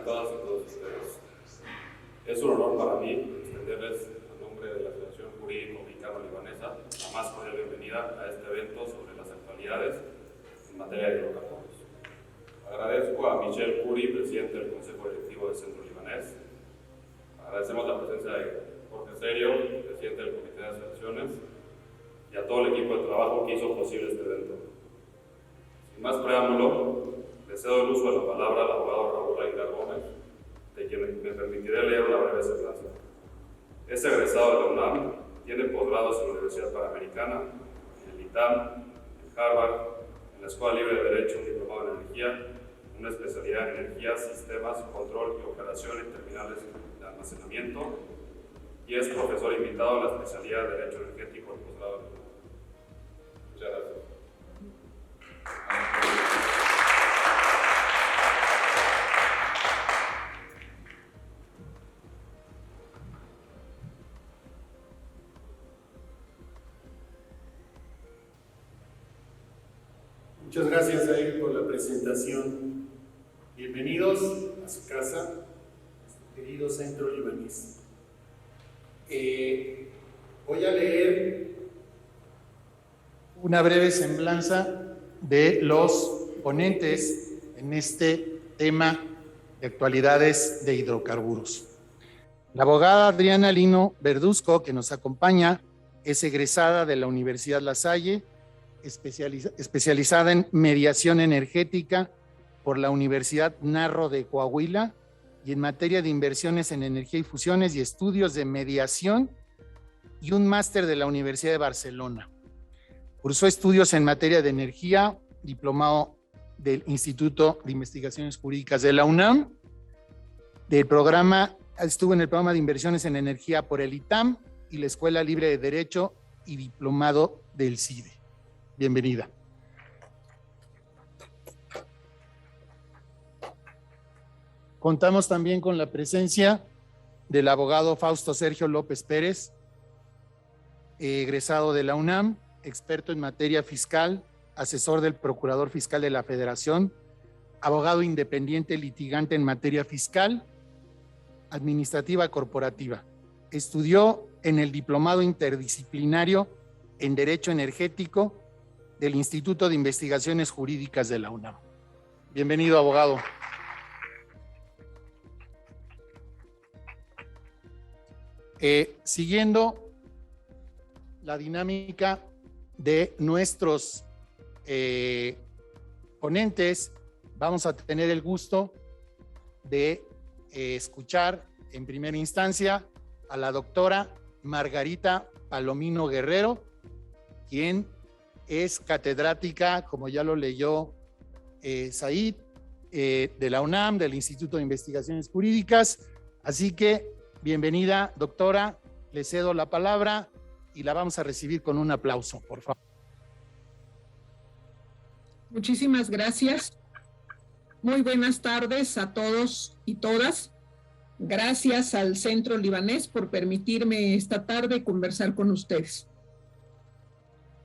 a todas y todos ustedes. Es un honor para mí extenderles, a nombre de la Asociación Jurídico-Mexicano-Libanesa, la más cordial bienvenida a este evento sobre las actualidades en materia de hidrocarburos. Agradezco a Michel Curi, presidente del Consejo Directivo del Centro Libanés. Agradecemos la presencia de Jorge Serio, presidente del Comité de Asociaciones, y a todo el equipo de trabajo que hizo posible este evento. Sin más preámbulo, le cedo el uso de la palabra al abogado Raúl Aguilar Gómez, de quien me permitiré leer una breve semblanza. Es egresado de la UNAM, tiene posgrados en la Universidad Panamericana, en el ITAM, en Harvard, en la Escuela Libre de Derecho, un diplomado en energía, una especialidad en energía, sistemas, control y operación en terminales de almacenamiento, y es profesor invitado en la especialidad de Derecho Energético del posgrado de la UNAM. Muchas gracias. Muchas gracias a él por la presentación. Bienvenidos a su casa, nuestro querido Centro Libanés. Voy a leer una breve semblanza de los ponentes en este tema de actualidades de hidrocarburos. La abogada Adriana Lino Verduzco, que nos acompaña, es egresada de la Universidad La Salle, especializada en mediación energética por la Universidad Narro de Coahuila y en materia de inversiones en energía y fusiones y estudios de mediación, y un máster de la Universidad de Barcelona. Cursó estudios en materia de energía, diplomado del Instituto de Investigaciones Jurídicas de la UNAM, estuvo en el programa de inversiones en energía por el ITAM y la Escuela Libre de Derecho, y diplomado del CIDE. Bienvenida. Contamos también con la presencia del abogado Fausto Sergio López Pérez, egresado de la UNAM, experto en materia fiscal, asesor del Procurador Fiscal de la Federación, abogado independiente litigante en materia fiscal, administrativa corporativa. Estudió en el Diplomado Interdisciplinario en Derecho Energético del Instituto de Investigaciones Jurídicas de la UNAM. Bienvenido, abogado. Siguiendo la dinámica de nuestros ponentes, vamos a tener el gusto de escuchar en primera instancia a la doctora Margarita Palomino Guerrero, quien es catedrática, como ya lo leyó Said, de la UNAM, del Instituto de Investigaciones Jurídicas. Así que, bienvenida, doctora, le cedo la palabra y la vamos a recibir con un aplauso, por favor. Muchísimas gracias. Muy buenas tardes a todos y todas. Gracias al Centro Libanés por permitirme esta tarde conversar con ustedes.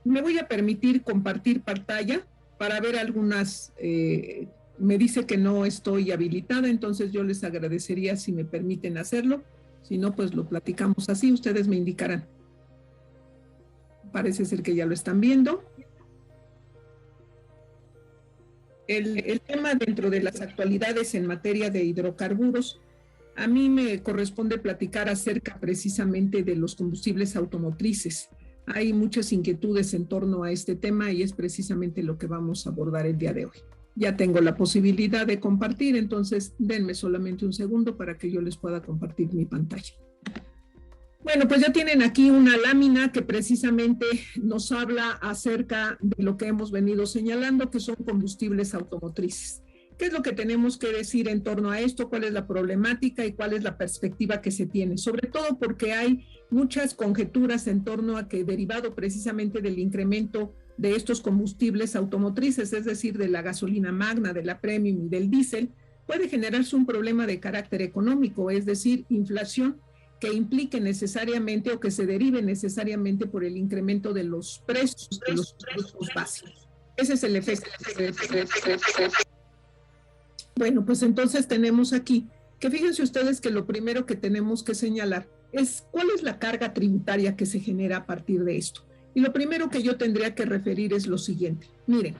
Me voy a permitir compartir pantalla para ver algunas, me dice que no estoy habilitada, entonces yo les agradecería si me permiten hacerlo. Si no, pues lo platicamos así, ustedes me indicarán. Parece ser que ya lo están viendo. El tema dentro de las actualidades en materia de hidrocarburos, a mí me corresponde platicar acerca precisamente de los combustibles automotrices. Hay muchas inquietudes en torno a este tema y es precisamente lo que vamos a abordar el día de hoy. Ya tengo la posibilidad de compartir, entonces denme solamente un segundo para que yo les pueda compartir mi pantalla. Bueno, pues ya tienen aquí una lámina que precisamente nos habla acerca de lo que hemos venido señalando, que son combustibles automotrices. ¿Qué es lo que tenemos que decir en torno a esto? ¿Cuál es la problemática y cuál es la perspectiva que se tiene? Sobre todo porque hay muchas conjeturas en torno a que, derivado precisamente del incremento de estos combustibles automotrices, es decir, de la gasolina magna, de la premium y del diésel, puede generarse un problema de carácter económico, es decir, inflación que implique necesariamente o que se derive necesariamente por el incremento de los precios de los productos básicos. Ese es el efecto. Bueno, pues entonces tenemos aquí que fíjense ustedes que lo primero que tenemos que señalar es cuál es la carga tributaria que se genera a partir de esto. Y lo primero que yo tendría que referir es lo siguiente. Miren,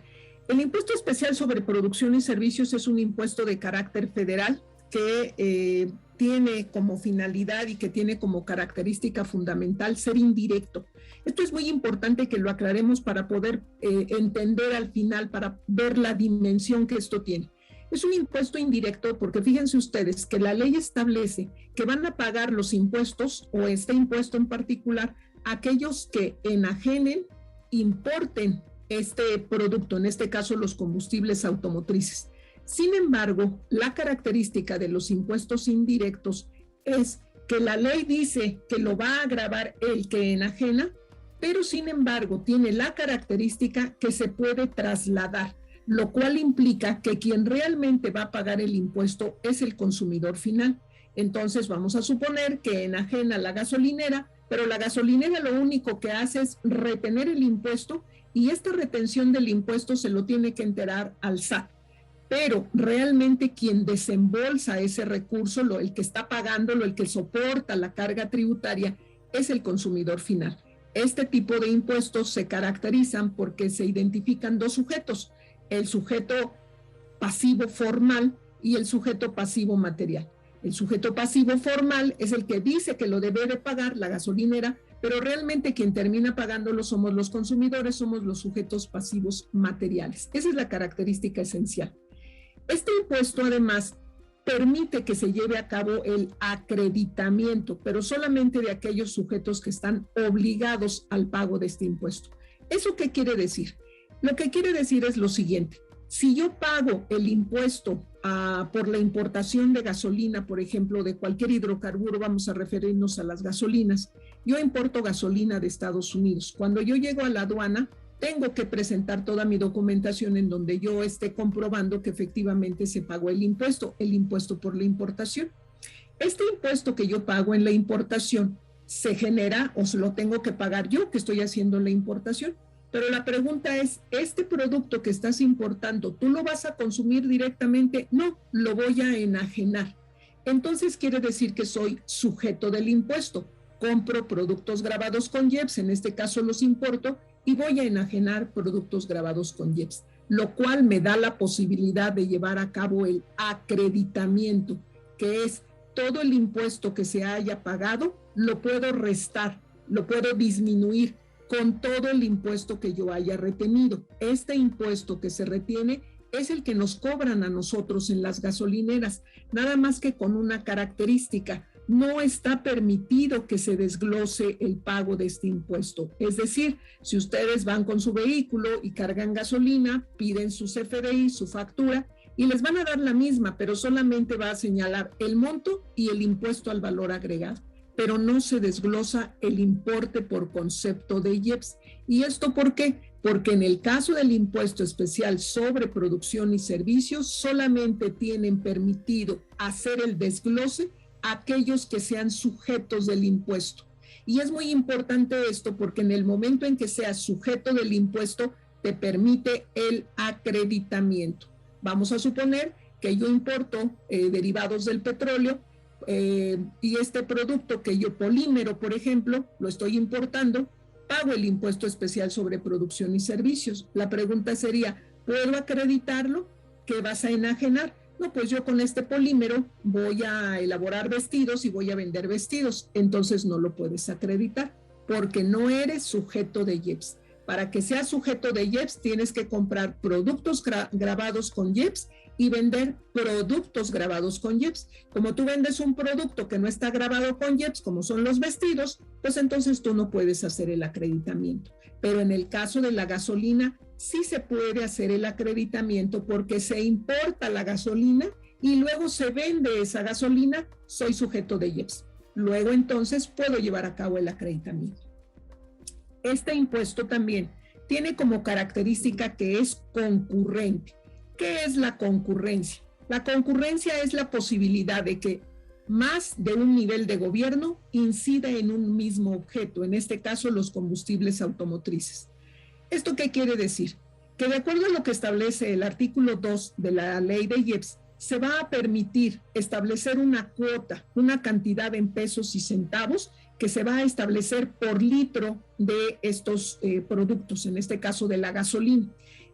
el impuesto especial sobre producción y servicios es un impuesto de carácter federal que tiene como finalidad y que tiene como característica fundamental ser indirecto. Esto es muy importante que lo aclaremos para poder entender al final, para ver la dimensión que esto tiene. Es un impuesto indirecto porque fíjense ustedes que la ley establece que van a pagar los impuestos o este impuesto en particular aquellos que enajenen, importen este producto, en este caso los combustibles automotrices. Sin embargo, la característica de los impuestos indirectos es que la ley dice que lo va a gravar el que enajena, pero sin embargo tiene la característica que se puede trasladar, lo cual implica que quien realmente va a pagar el impuesto es el consumidor final. Entonces vamos a suponer que enajena la gasolinera, pero la gasolinera lo único que hace es retener el impuesto y esta retención del impuesto se lo tiene que enterar al SAT. Pero realmente quien desembolsa ese recurso, el que está pagándolo, el que soporta la carga tributaria, es el consumidor final. Este tipo de impuestos se caracterizan porque se identifican dos sujetos, el sujeto pasivo formal y el sujeto pasivo material. El sujeto pasivo formal es el que dice que lo debe de pagar la gasolinera, pero realmente quien termina pagándolo somos los consumidores, somos los sujetos pasivos materiales. Esa es la característica esencial. Este impuesto además permite que se lleve a cabo el acreditamiento, pero solamente de aquellos sujetos que están obligados al pago de este impuesto. ¿Eso qué quiere decir? Lo que quiere decir es lo siguiente. Si yo pago el impuesto por la importación de gasolina, por ejemplo, de cualquier hidrocarburo, vamos a referirnos a las gasolinas, yo importo gasolina de Estados Unidos. Cuando yo llego a la aduana, tengo que presentar toda mi documentación en donde yo esté comprobando que efectivamente se pagó el impuesto por la importación. Este impuesto que yo pago en la importación se genera o se lo tengo que pagar yo que estoy haciendo la importación. Pero la pregunta es, ¿este producto que estás importando, tú lo vas a consumir directamente? No, lo voy a enajenar. Entonces quiere decir que soy sujeto del impuesto. Compro productos grabados con IEPS, en este caso los importo, y voy a enajenar productos grabados con IEPS, lo cual me da la posibilidad de llevar a cabo el acreditamiento, que es todo el impuesto que se haya pagado, lo puedo restar, lo puedo disminuir con todo el impuesto que yo haya retenido. Este impuesto que se retiene es el que nos cobran a nosotros en las gasolineras, nada más que con una característica. No está permitido que se desglose el pago de este impuesto. Es decir, si ustedes van con su vehículo y cargan gasolina, piden su CFDI, su factura, y les van a dar la misma, pero solamente va a señalar el monto y el impuesto al valor agregado, pero no se desglosa el importe por concepto de IEPS. ¿Y esto por qué? Porque en el caso del impuesto especial sobre producción y servicios, solamente tienen permitido hacer el desglose aquellos que sean sujetos del impuesto. Y es muy importante esto porque en el momento en que seas sujeto del impuesto, te permite el acreditamiento. Vamos a suponer que yo importo derivados del petróleo y este producto que yo, polímero, por ejemplo, lo estoy importando, pago el impuesto especial sobre producción y servicios. La pregunta sería, ¿puedo acreditarlo? ¿Qué vas a enajenar? No, pues yo con este polímero voy a elaborar vestidos y voy a vender vestidos. Entonces no lo puedes acreditar porque no eres sujeto de IEPS. Para que seas sujeto de IEPS tienes que comprar productos grabados con IEPS y vender productos grabados con IEPS. Como tú vendes un producto que no está grabado con IEPS, como son los vestidos, pues entonces tú no puedes hacer el acreditamiento. Pero en el caso de la gasolina, sí se puede hacer el acreditamiento porque se importa la gasolina y luego se vende esa gasolina, soy sujeto de IEPS. Luego entonces puedo llevar a cabo el acreditamiento. Este impuesto también tiene como característica que es concurrente. ¿Qué es la concurrencia? La concurrencia es la posibilidad de que más de un nivel de gobierno incida en un mismo objeto, en este caso los combustibles automotrices. ¿Esto qué quiere decir? Que de acuerdo a lo que establece el artículo 2 de la ley de IEPS, se va a permitir establecer una cuota, una cantidad en pesos y centavos que se va a establecer por litro de estos productos, en este caso de la gasolina.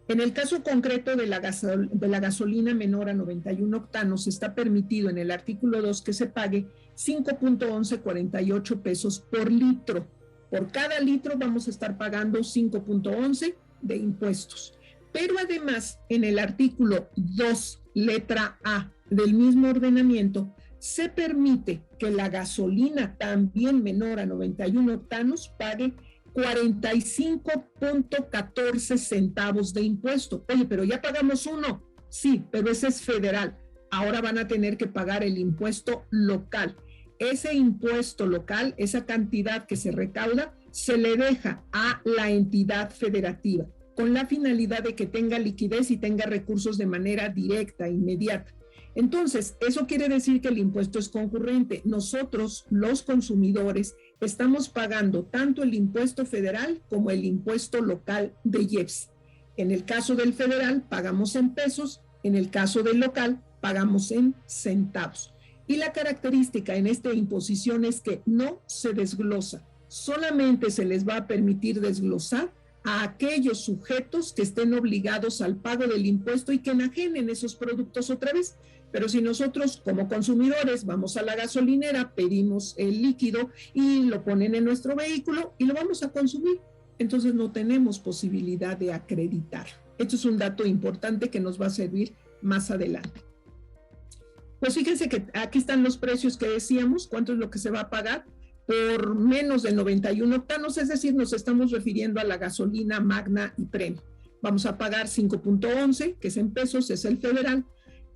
En el caso concreto de la gasolina menor a 91 octanos, está permitido en el artículo 2 que se pague 5.1148 pesos por litro. Por cada litro vamos a estar pagando 5.11 de impuestos. Pero además, en el artículo 2, letra A del mismo ordenamiento, se permite que la gasolina también menor a 91 octanos pague 45.14 centavos de impuesto. Oye, pero ya pagamos uno. Sí, pero ese es federal. Ahora van a tener que pagar el impuesto local. Ese impuesto local, esa cantidad que se recauda, se le deja a la entidad federativa con la finalidad de que tenga liquidez y tenga recursos de manera directa, inmediata. Entonces, eso quiere decir que el impuesto es concurrente. Nosotros, los consumidores, estamos pagando tanto el impuesto federal como el impuesto local de IEPS. En el caso del federal, pagamos en pesos, en el caso del local, pagamos en centavos. Y la característica en esta imposición es que no se desglosa, solamente se les va a permitir desglosar a aquellos sujetos que estén obligados al pago del impuesto y que enajenen esos productos otra vez. Pero si nosotros como consumidores vamos a la gasolinera, pedimos el líquido y lo ponen en nuestro vehículo y lo vamos a consumir, entonces no tenemos posibilidad de acreditar. Esto es un dato importante que nos va a servir más adelante. Pues fíjense que aquí están los precios que decíamos, cuánto es lo que se va a pagar por menos de 91 octanos, es decir, nos estamos refiriendo a la gasolina Magna y Premium. Vamos a pagar 5.11, que es en pesos, es el federal.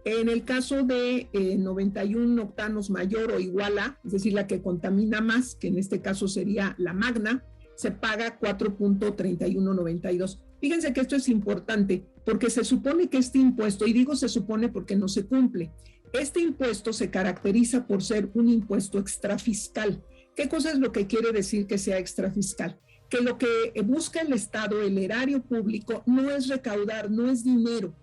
En el caso de 91 octanos mayor o igual a, es decir, la que contamina más, que en este caso sería la Magna, se paga 4.3192. Fíjense que esto es importante porque se supone que este impuesto, y digo se supone porque no se cumple, este impuesto se caracteriza por ser un impuesto extrafiscal. ¿Qué cosa es lo que quiere decir que sea extrafiscal? Que lo que busca el Estado, el erario público, no es recaudar, no es dinero.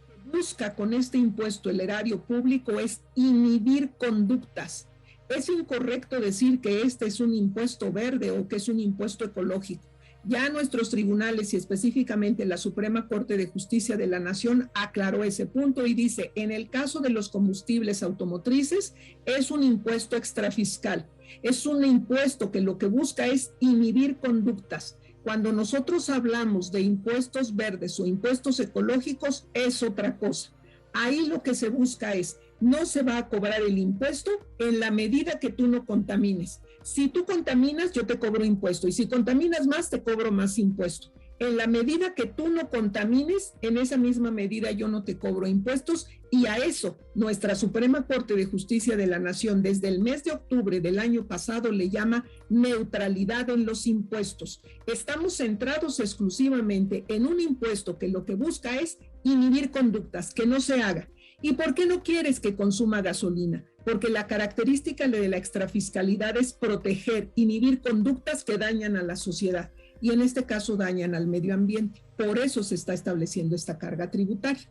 Lo que busca con este impuesto el erario público es inhibir conductas. Es incorrecto decir que este es un impuesto verde o que es un impuesto ecológico. Ya nuestros tribunales y específicamente la Suprema Corte de Justicia de la Nación aclaró ese punto y dice, en el caso de los combustibles automotrices, es un impuesto extrafiscal. Es un impuesto que lo que busca es inhibir conductas. Cuando nosotros hablamos de impuestos verdes o impuestos ecológicos, es otra cosa. Ahí lo que se busca es, no se va a cobrar el impuesto en la medida que tú no contamines. Si tú contaminas, yo te cobro impuesto, y si contaminas más, te cobro más impuesto. En la medida que tú no contamines, en esa misma medida yo no te cobro impuestos, y a eso nuestra Suprema Corte de Justicia de la Nación desde el mes de octubre del año pasado le llama neutralidad en los impuestos. Estamos centrados exclusivamente en un impuesto que lo que busca es inhibir conductas, que no se haga. ¿Y por qué no quieres que consuma gasolina? Porque la característica de la extrafiscalidad es proteger, inhibir conductas que dañan a la sociedad y en este caso dañan al medio ambiente. Por eso se está estableciendo esta carga tributaria.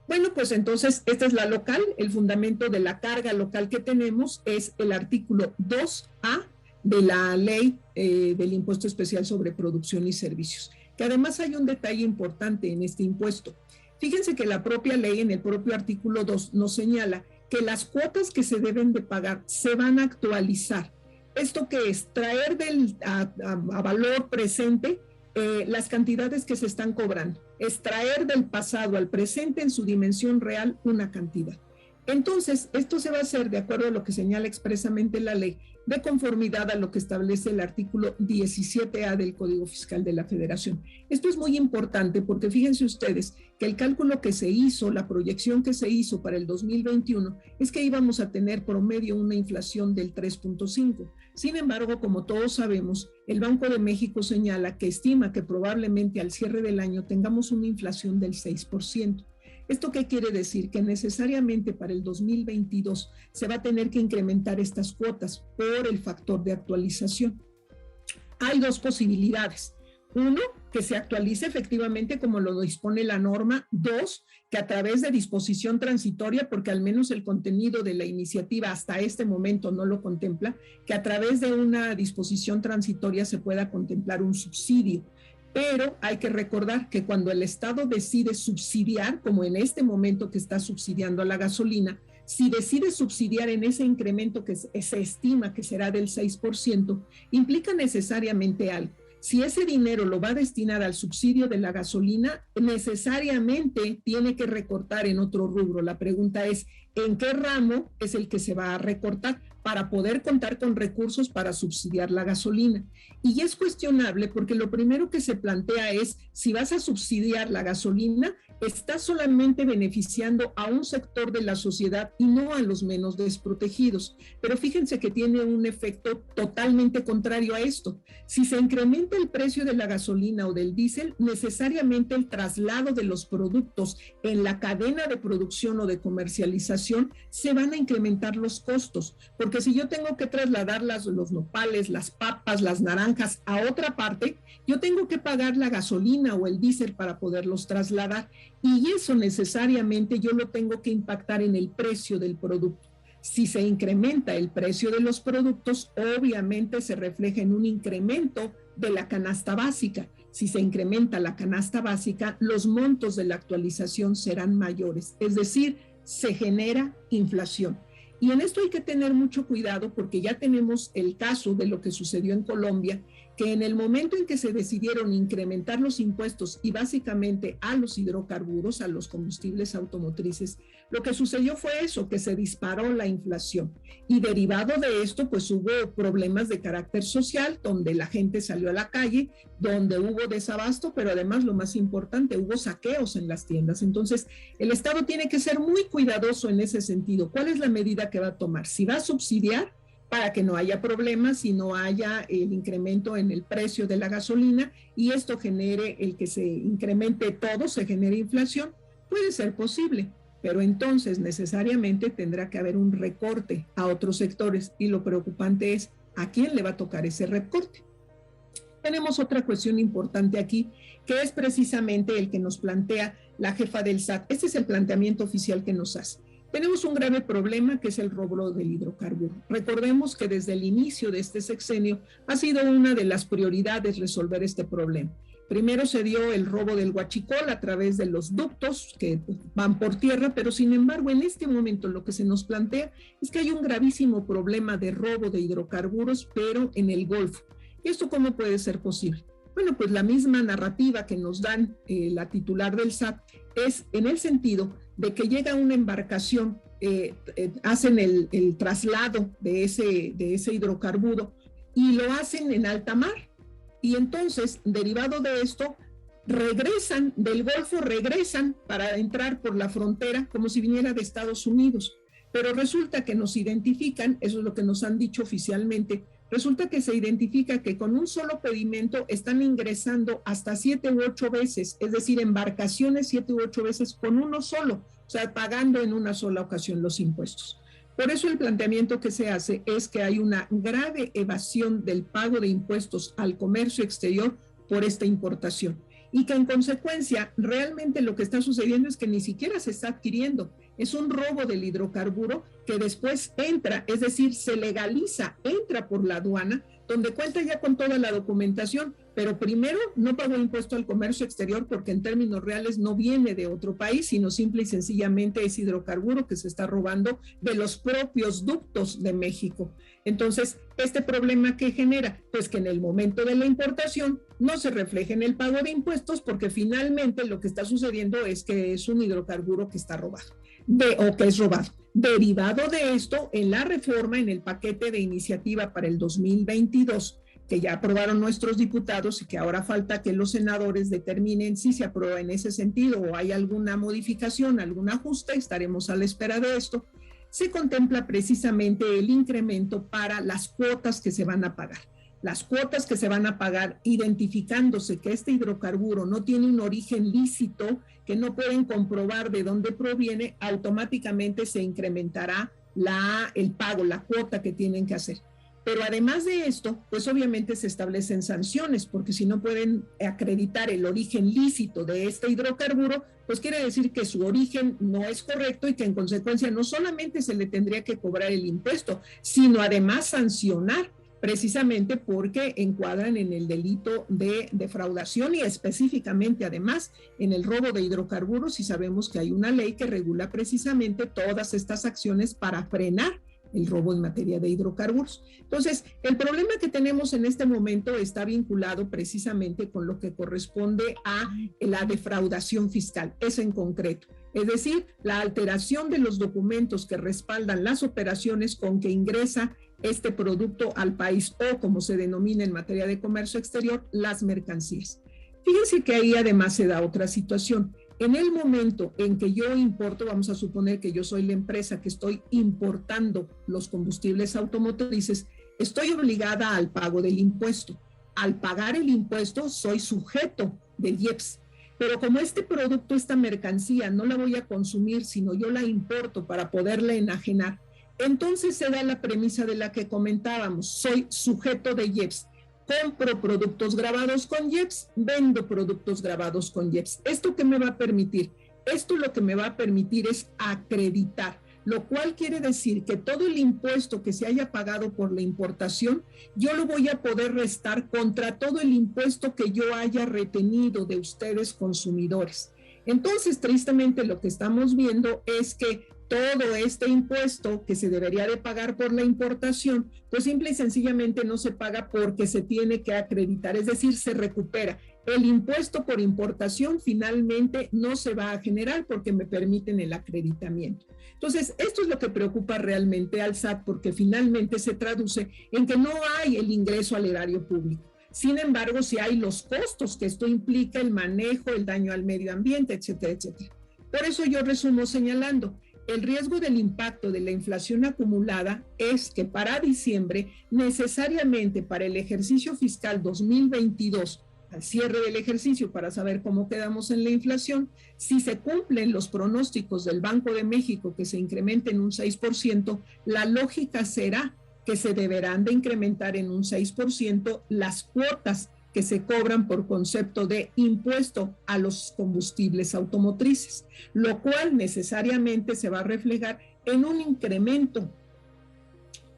Bueno, pues entonces esta es la local. El fundamento de la carga local que tenemos es el artículo 2A de la ley del impuesto especial sobre producción y servicios, que además hay un detalle importante en este impuesto. Fíjense que la propia ley en el propio artículo 2 nos señala que las cuotas que se deben de pagar se van a actualizar. ¿Esto qué es? Traer a valor presente las cantidades que se están cobrando. Es traer del pasado al presente en su dimensión real una cantidad. Entonces, esto se va a hacer de acuerdo a lo que señala expresamente la ley, de conformidad a lo que establece el artículo 17A del Código Fiscal de la Federación. Esto es muy importante porque fíjense ustedes que el cálculo que se hizo, la proyección que se hizo para el 2021 es que íbamos a tener promedio una inflación del 3.5. Sin embargo, como todos sabemos, el Banco de México señala que estima que probablemente al cierre del año tengamos una inflación del 6%. ¿Esto qué quiere decir? Que necesariamente para el 2022 se va a tener que incrementar estas cuotas por el factor de actualización. Hay dos posibilidades. Uno, que se actualice efectivamente como lo dispone la norma. 2, que a través de disposición transitoria, porque al menos el contenido de la iniciativa hasta este momento no lo contempla, que a través de una disposición transitoria se pueda contemplar un subsidio. Pero hay que recordar que cuando el Estado decide subsidiar, como en este momento que está subsidiando a la gasolina, si decide subsidiar en ese incremento que se estima que será del 6%, implica necesariamente algo. Si ese dinero lo va a destinar al subsidio de la gasolina, necesariamente tiene que recortar en otro rubro. La pregunta es, ¿en qué ramo es el que se va a recortar para poder contar con recursos para subsidiar la gasolina? Y es cuestionable porque lo primero que se plantea es, si vas a subsidiar la gasolina, estás solamente beneficiando a un sector de la sociedad y no a los menos desprotegidos. Pero fíjense que tiene un efecto totalmente contrario a esto. Si se incrementa el precio de la gasolina o del diésel, necesariamente el traslado de los productos en la cadena de producción o de comercialización se van a incrementar los costos, porque si yo tengo que trasladar los nopales, las papas, las naranjas a otra parte, yo tengo que pagar la gasolina o el diésel para poderlos trasladar, y eso necesariamente yo lo tengo que impactar en el precio del producto. Si se incrementa el precio de los productos, obviamente se refleja en un incremento de la canasta básica. Si se incrementa la canasta básica, los montos de la actualización serán mayores, es decir, se genera inflación. Y en esto hay que tener mucho cuidado porque ya tenemos el caso de lo que sucedió en Colombia, que en el momento en que se decidieron incrementar los impuestos y básicamente a los hidrocarburos, a los combustibles automotrices, lo que sucedió fue eso, que se disparó la inflación. Y derivado de esto, pues hubo problemas de carácter social, donde la gente salió a la calle, donde hubo desabasto, pero además lo más importante, hubo saqueos en las tiendas. Entonces, el Estado tiene que ser muy cuidadoso en ese sentido. ¿Cuál es la medida que va a tomar? Si va a subsidiar, para que no haya problemas y no haya el incremento en el precio de la gasolina y esto genere el que se incremente todo, se genere inflación, puede ser posible, pero entonces necesariamente tendrá que haber un recorte a otros sectores y lo preocupante es a quién le va a tocar ese recorte. Tenemos otra cuestión importante aquí, que es precisamente el que nos plantea la jefa del SAT. Este es el planteamiento oficial que nos hace. Tenemos un grave problema que es el robo del hidrocarburo. Recordemos que desde el inicio de este sexenio ha sido una de las prioridades resolver este problema. Primero se dio el robo del huachicol a través de los ductos que van por tierra, pero sin embargo en este momento lo que se nos plantea es que hay un gravísimo problema de robo de hidrocarburos, pero en el Golfo. ¿Y esto cómo puede ser posible? Bueno, pues la misma narrativa que nos dan la titular del SAT es en el sentido de que llega una embarcación, hacen el traslado de ese hidrocarburo y lo hacen en alta mar. Y entonces, derivado de esto, regresan del Golfo, regresan para entrar por la frontera como si viniera de Estados Unidos. Pero resulta que nos identifican, eso es lo que nos han dicho oficialmente, resulta que se identifica que con un solo pedimento están ingresando hasta 7 u 8 veces, es decir, embarcaciones 7 u 8 veces con uno solo, o sea, pagando en una sola ocasión los impuestos. Por eso el planteamiento que se hace es que hay una grave evasión del pago de impuestos al comercio exterior por esta importación y que en consecuencia realmente lo que está sucediendo es que ni siquiera se está adquiriendo, es un robo del hidrocarburo que después entra, es decir, se legaliza, entra por la aduana, donde cuenta ya con toda la documentación, pero primero no pagó impuesto al comercio exterior porque en términos reales no viene de otro país, sino simple y sencillamente es hidrocarburo que se está robando de los propios ductos de México. Entonces, este problema que genera, pues que en el momento de la importación no se refleja en el pago de impuestos porque finalmente lo que está sucediendo es que es un hidrocarburo que está robado. O que es robado. Derivado de esto, en la reforma, en el paquete de iniciativa para el 2022, que ya aprobaron nuestros diputados y que ahora falta que los senadores determinen si se aprueba en ese sentido o hay alguna modificación, algún ajuste, estaremos a la espera de esto, se contempla precisamente el incremento para las cuotas que se van a pagar. Las cuotas que se van a pagar identificándose que este hidrocarburo no tiene un origen lícito, que no pueden comprobar de dónde proviene, automáticamente se incrementará el pago, la cuota que tienen que hacer. Pero además de esto, pues obviamente se establecen sanciones, porque si no pueden acreditar el origen lícito de este hidrocarburo, pues quiere decir que su origen no es correcto y que en consecuencia no solamente se le tendría que cobrar el impuesto, sino además sancionar, precisamente porque encuadran en el delito de defraudación y específicamente además en el robo de hidrocarburos, y sabemos que hay una ley que regula precisamente todas estas acciones para frenar el robo en materia de hidrocarburos. Entonces, el problema que tenemos en este momento está vinculado precisamente con lo que corresponde a la defraudación fiscal, es en concreto. Es decir, la alteración de los documentos que respaldan las operaciones con que ingresa este producto al país o, como se denomina en materia de comercio exterior, las mercancías. Fíjense que ahí además se da otra situación. En el momento en que yo importo, vamos a suponer que yo soy la empresa que estoy importando los combustibles automotrices, estoy obligada al pago del impuesto. Al pagar el impuesto soy sujeto del IEPS. Pero como este producto, esta mercancía, no la voy a consumir, sino yo la importo para poderla enajenar, entonces se da la premisa de la que comentábamos, soy sujeto de IEPS. Compro productos grabados con IEPS, vendo productos grabados con IEPS. ¿Esto qué me va a permitir? Esto lo que me va a permitir es acreditar, lo cual quiere decir que todo el impuesto que se haya pagado por la importación, yo lo voy a poder restar contra todo el impuesto que yo haya retenido de ustedes consumidores. Entonces, tristemente, lo que estamos viendo es que todo este impuesto que se debería de pagar por la importación, pues simple y sencillamente no se paga porque se tiene que acreditar, es decir, se recupera. El impuesto por importación finalmente no se va a generar porque me permiten el acreditamiento. Entonces, esto es lo que preocupa realmente al SAT porque finalmente se traduce en que no hay el ingreso al erario público. Sin embargo, sí hay los costos que esto implica, el manejo, el daño al medio ambiente, etcétera, etcétera. Por eso yo resumo señalando, el riesgo del impacto de la inflación acumulada es que para diciembre, necesariamente para el ejercicio fiscal 2022, al cierre del ejercicio para saber cómo quedamos en la inflación, si se cumplen los pronósticos del Banco de México que se incremente en un 6%, la lógica será que se deberán de incrementar en un 6% las cuotas que se cobran por concepto de impuesto a los combustibles automotrices, lo cual necesariamente se va a reflejar en un incremento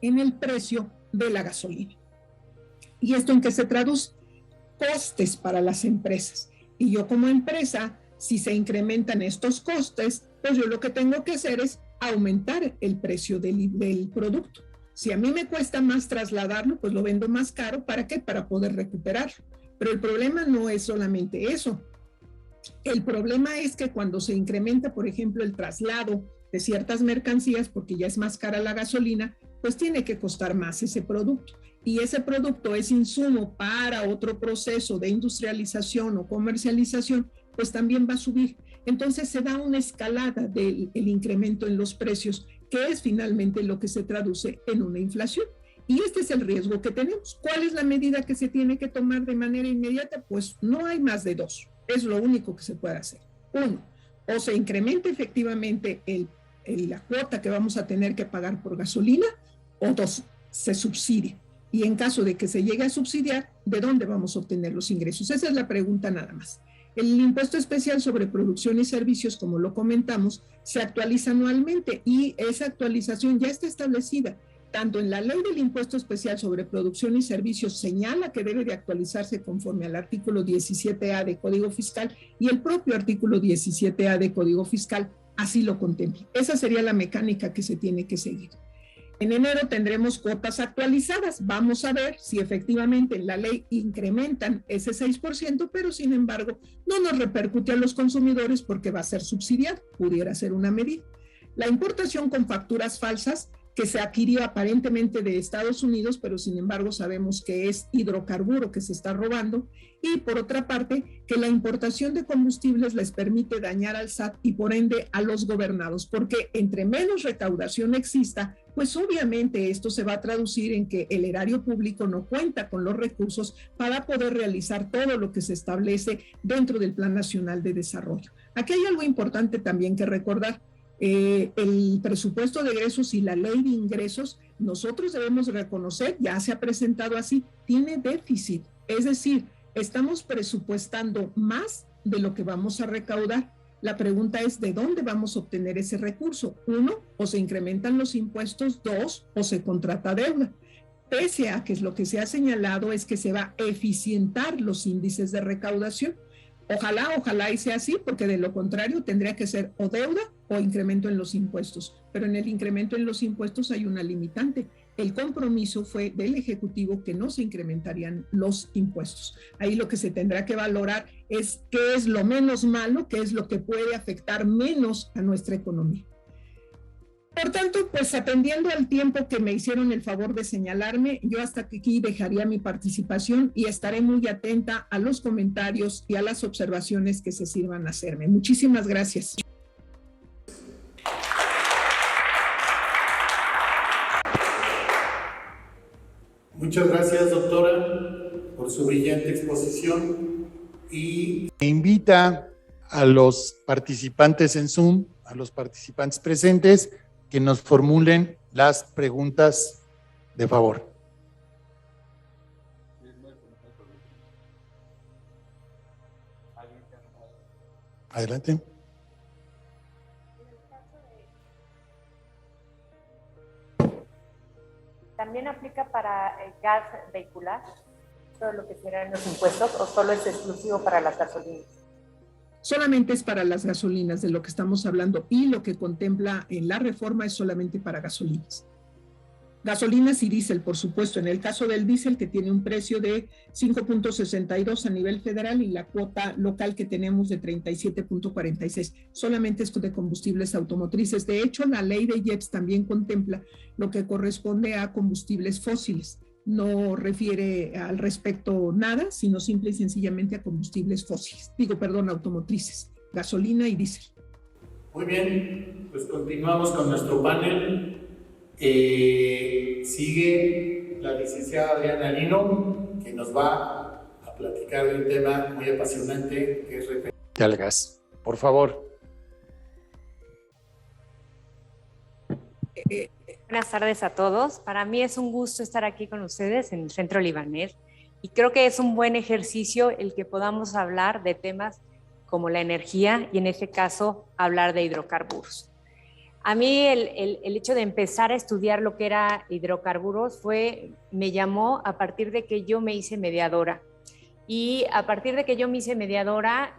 en el precio de la gasolina. ¿Y esto en qué se traduce? Costes para las empresas. Y yo como empresa, si se incrementan estos costes, pues yo lo que tengo que hacer es aumentar el precio del producto. Si a mí me cuesta más trasladarlo, pues lo vendo más caro. ¿Para qué? Para poder recuperarlo. Pero el problema no es solamente eso. El problema es que cuando se incrementa, por ejemplo, el traslado de ciertas mercancías, porque ya es más cara la gasolina, pues tiene que costar más ese producto. Y ese producto es insumo para otro proceso de industrialización o comercialización, pues también va a subir. Entonces se da una escalada del incremento en los precios, que es finalmente lo que se traduce en una inflación. Y este es el riesgo que tenemos. ¿Cuál es la medida que se tiene que tomar de manera inmediata? Pues no hay más de dos. Es lo único que se puede hacer. Uno, o se incrementa efectivamente la cuota que vamos a tener que pagar por gasolina, o dos, se subsidia. Y en caso de que se llegue a subsidiar, ¿de dónde vamos a obtener los ingresos? Esa es la pregunta nada más. El impuesto especial sobre producción y servicios, como lo comentamos, se actualiza anualmente y esa actualización ya está establecida. Tanto en la ley del impuesto especial sobre producción y servicios señala que debe de actualizarse conforme al artículo 17A de Código Fiscal y el propio artículo 17A de Código Fiscal así lo contempla. Esa sería la mecánica que se tiene que seguir. En enero tendremos cuotas actualizadas. Vamos a ver si efectivamente en la ley incrementan ese 6%, pero sin embargo no nos repercute a los consumidores porque va a ser subsidiado, pudiera ser una medida. La importación con facturas falsas que se adquirió aparentemente de Estados Unidos, pero sin embargo sabemos que es hidrocarburo que se está robando, y por otra parte, que la importación de combustibles les permite dañar al SAT y por ende a los gobernados, porque entre menos recaudación exista, pues obviamente esto se va a traducir en que el erario público no cuenta con los recursos para poder realizar todo lo que se establece dentro del Plan Nacional de Desarrollo. Aquí hay algo importante también que recordar. El presupuesto de egresos y la ley de ingresos, nosotros debemos reconocer, ya se ha presentado así, tiene déficit. Es decir, estamos presupuestando más de lo que vamos a recaudar. La pregunta es, ¿de dónde vamos a obtener ese recurso? Uno, o se incrementan los impuestos. Dos, o se contrata deuda. Pese a que lo que se ha señalado es que se va a eficientar los índices de recaudación. Ojalá y sea así, porque de lo contrario tendría que ser o deuda o incremento en los impuestos. Pero en el incremento en los impuestos hay una limitante. El compromiso fue del Ejecutivo que no se incrementarían los impuestos. Ahí lo que se tendrá que valorar es qué es lo menos malo, qué es lo que puede afectar menos a nuestra economía. Por tanto, pues atendiendo al tiempo que me hicieron el favor de señalarme, yo hasta aquí dejaría mi participación y estaré muy atenta a los comentarios y a las observaciones que se sirvan a hacerme. Muchísimas gracias. Muchas gracias, doctora, por su brillante exposición y invita a los participantes en Zoom, a los participantes presentes, que nos formulen las preguntas de favor. Adelante. ¿También aplica para el gas vehicular, todo lo que serán los impuestos, o solo es exclusivo para las gasolinas? Solamente es para las gasolinas de lo que estamos hablando, y lo que contempla en la reforma es solamente para gasolinas. Gasolinas y diésel, por supuesto. En el caso del diésel, que tiene un precio de 5.62 a nivel federal y la cuota local que tenemos de 37.46. Solamente es de combustibles automotrices. De hecho, la ley de IEPS también contempla lo que corresponde a combustibles fósiles. No refiere al respecto nada, sino simple y sencillamente a combustibles fósiles. Automotrices, gasolina y diésel. muy bien, pues continuamos con nuestro panel. Sigue la licenciada Adriana Lino, que nos va a platicar de un tema muy apasionante que es referente al gas. Por favor. Buenas tardes a todos. Para mí es un gusto estar aquí con ustedes en el Centro Libanés y creo que es un buen ejercicio el que podamos hablar de temas como la energía y en este caso hablar de hidrocarburos. A mí el hecho de empezar a estudiar lo que era hidrocarburos me llamó a partir de que yo me hice mediadora. Y a partir de que yo me hice mediadora,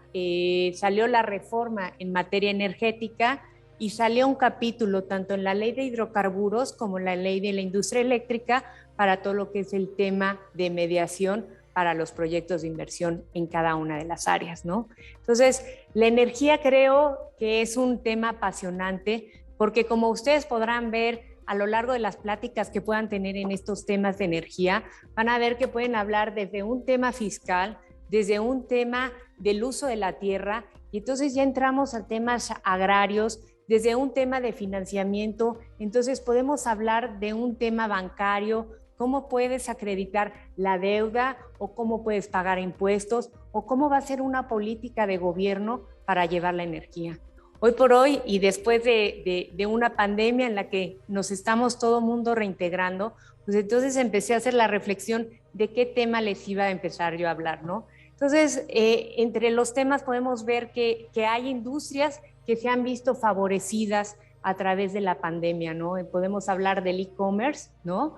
salió la reforma en materia energética y salió un capítulo tanto en la ley de hidrocarburos como en la ley de la industria eléctrica para todo lo que es el tema de mediación para los proyectos de inversión en cada una de las áreas, ¿no? Entonces, la energía creo que es un tema apasionante porque como ustedes podrán ver a lo largo de las pláticas que puedan tener en estos temas de energía, van a ver que pueden hablar desde un tema fiscal, desde un tema del uso de la tierra, y entonces ya entramos a temas agrarios, desde un tema de financiamiento, entonces podemos hablar de un tema bancario, cómo puedes acreditar la deuda o cómo puedes pagar impuestos o cómo va a ser una política de gobierno para llevar la energía. Hoy por hoy y después de una pandemia en la que nos estamos todo mundo reintegrando, pues entonces empecé a hacer la reflexión de qué tema les iba a empezar yo a hablar, ¿no? Entonces, entre los temas podemos ver que hay industrias que se han visto favorecidas a través de la pandemia, ¿no? Podemos hablar del e-commerce, ¿no?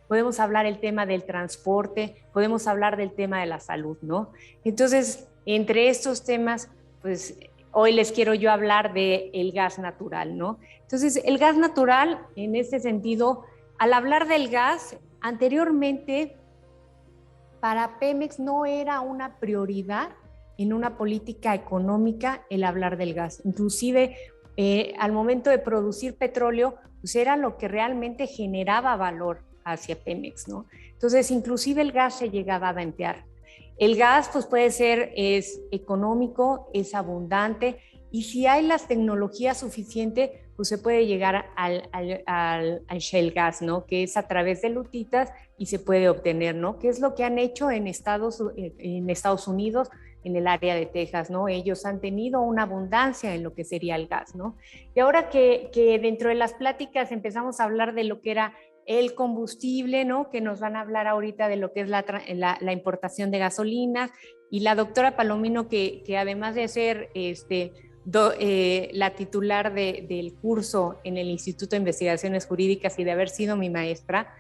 Podemos hablar del tema del transporte, podemos hablar del tema de la salud, ¿no? Entonces, entre estos temas, pues hoy les quiero yo hablar del gas natural, ¿no? Entonces, el gas natural, en este sentido, al hablar del gas, anteriormente, para Pemex no era una prioridad en una política económica el hablar del gas. Inclusive, al momento de producir petróleo, pues era lo que realmente generaba valor hacia Pemex, ¿no? Entonces, inclusive el gas se llegaba a ventear. El gas, pues puede ser, es económico, es abundante, y si hay las tecnologías suficientes, pues se puede llegar al shale gas, ¿no? Que es a través de lutitas y se puede obtener, ¿no? Que es lo que han hecho en Estados Unidos, en el área de Texas, ¿no? Ellos han tenido una abundancia en lo que sería el gas, ¿no? Y ahora que dentro de las pláticas empezamos a hablar de lo que era el combustible, ¿no? Que nos van a hablar ahorita de lo que es la importación de gasolina, y la doctora Palomino, que además de ser la titular del curso en el Instituto de Investigaciones Jurídicas y de haber sido mi maestra,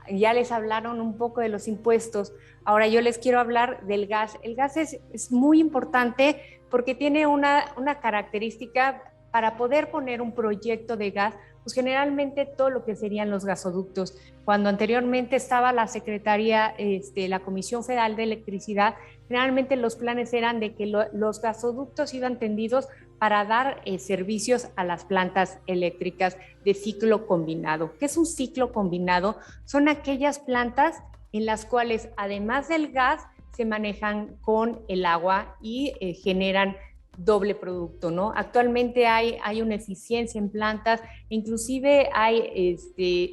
ya les hablaron un poco de los impuestos. Ahora yo les quiero hablar del gas. El gas es muy importante porque tiene una característica. Para poder poner un proyecto de gas, pues generalmente todo lo que serían los gasoductos. Cuando anteriormente estaba la Secretaría, la Comisión Federal de Electricidad, generalmente los planes eran de que los gasoductos iban tendidos para dar servicios a las plantas eléctricas de ciclo combinado. ¿Qué es un ciclo combinado? Son aquellas plantas en las cuales, además del gas, se manejan con el agua y generan doble producto, ¿no? Actualmente hay una eficiencia en plantas, inclusive hay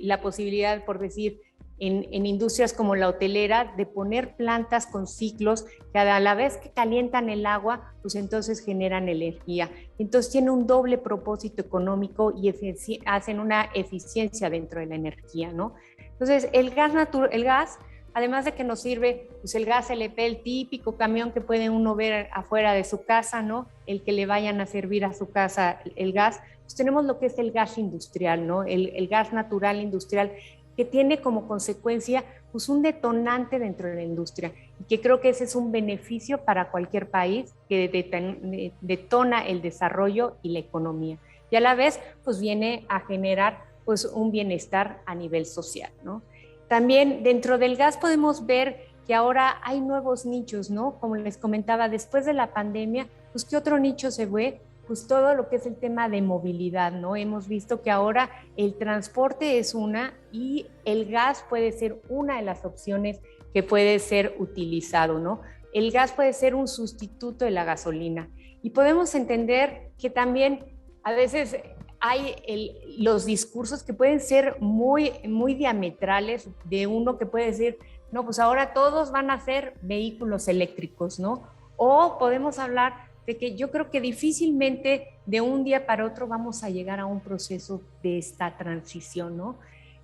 la posibilidad, por decir, en industrias como la hotelera, de poner plantas con ciclos que a la vez que calientan el agua, pues entonces generan energía. Entonces tiene un doble propósito económico y hacen una eficiencia dentro de la energía, ¿no? Entonces el gas, además de que nos sirve, pues el gas LP, el típico camión que puede uno ver afuera de su casa, ¿no? El que le vayan a servir a su casa el gas, pues tenemos lo que es el gas industrial, ¿no? El gas natural industrial, que tiene como consecuencia pues un detonante dentro de la industria, y que creo que ese es un beneficio para cualquier país, que detona el desarrollo y la economía, y a la vez pues viene a generar pues un bienestar a nivel social, ¿no? También dentro del gas podemos ver que ahora hay nuevos nichos, ¿no? Como les comentaba, después de la pandemia, pues ¿qué otro nicho se ve? Pues todo lo que es el tema de movilidad, ¿no? Hemos visto que ahora el transporte es una, y el gas puede ser una de las opciones que puede ser utilizado, ¿no? El gas puede ser un sustituto de la gasolina, y podemos entender que también a veces hay los discursos que pueden ser muy, muy diametrales, de uno que puede decir, no, pues ahora todos van a ser vehículos eléctricos, ¿no? O podemos hablar de que yo creo que difícilmente de un día para otro vamos a llegar a un proceso de esta transición, ¿no?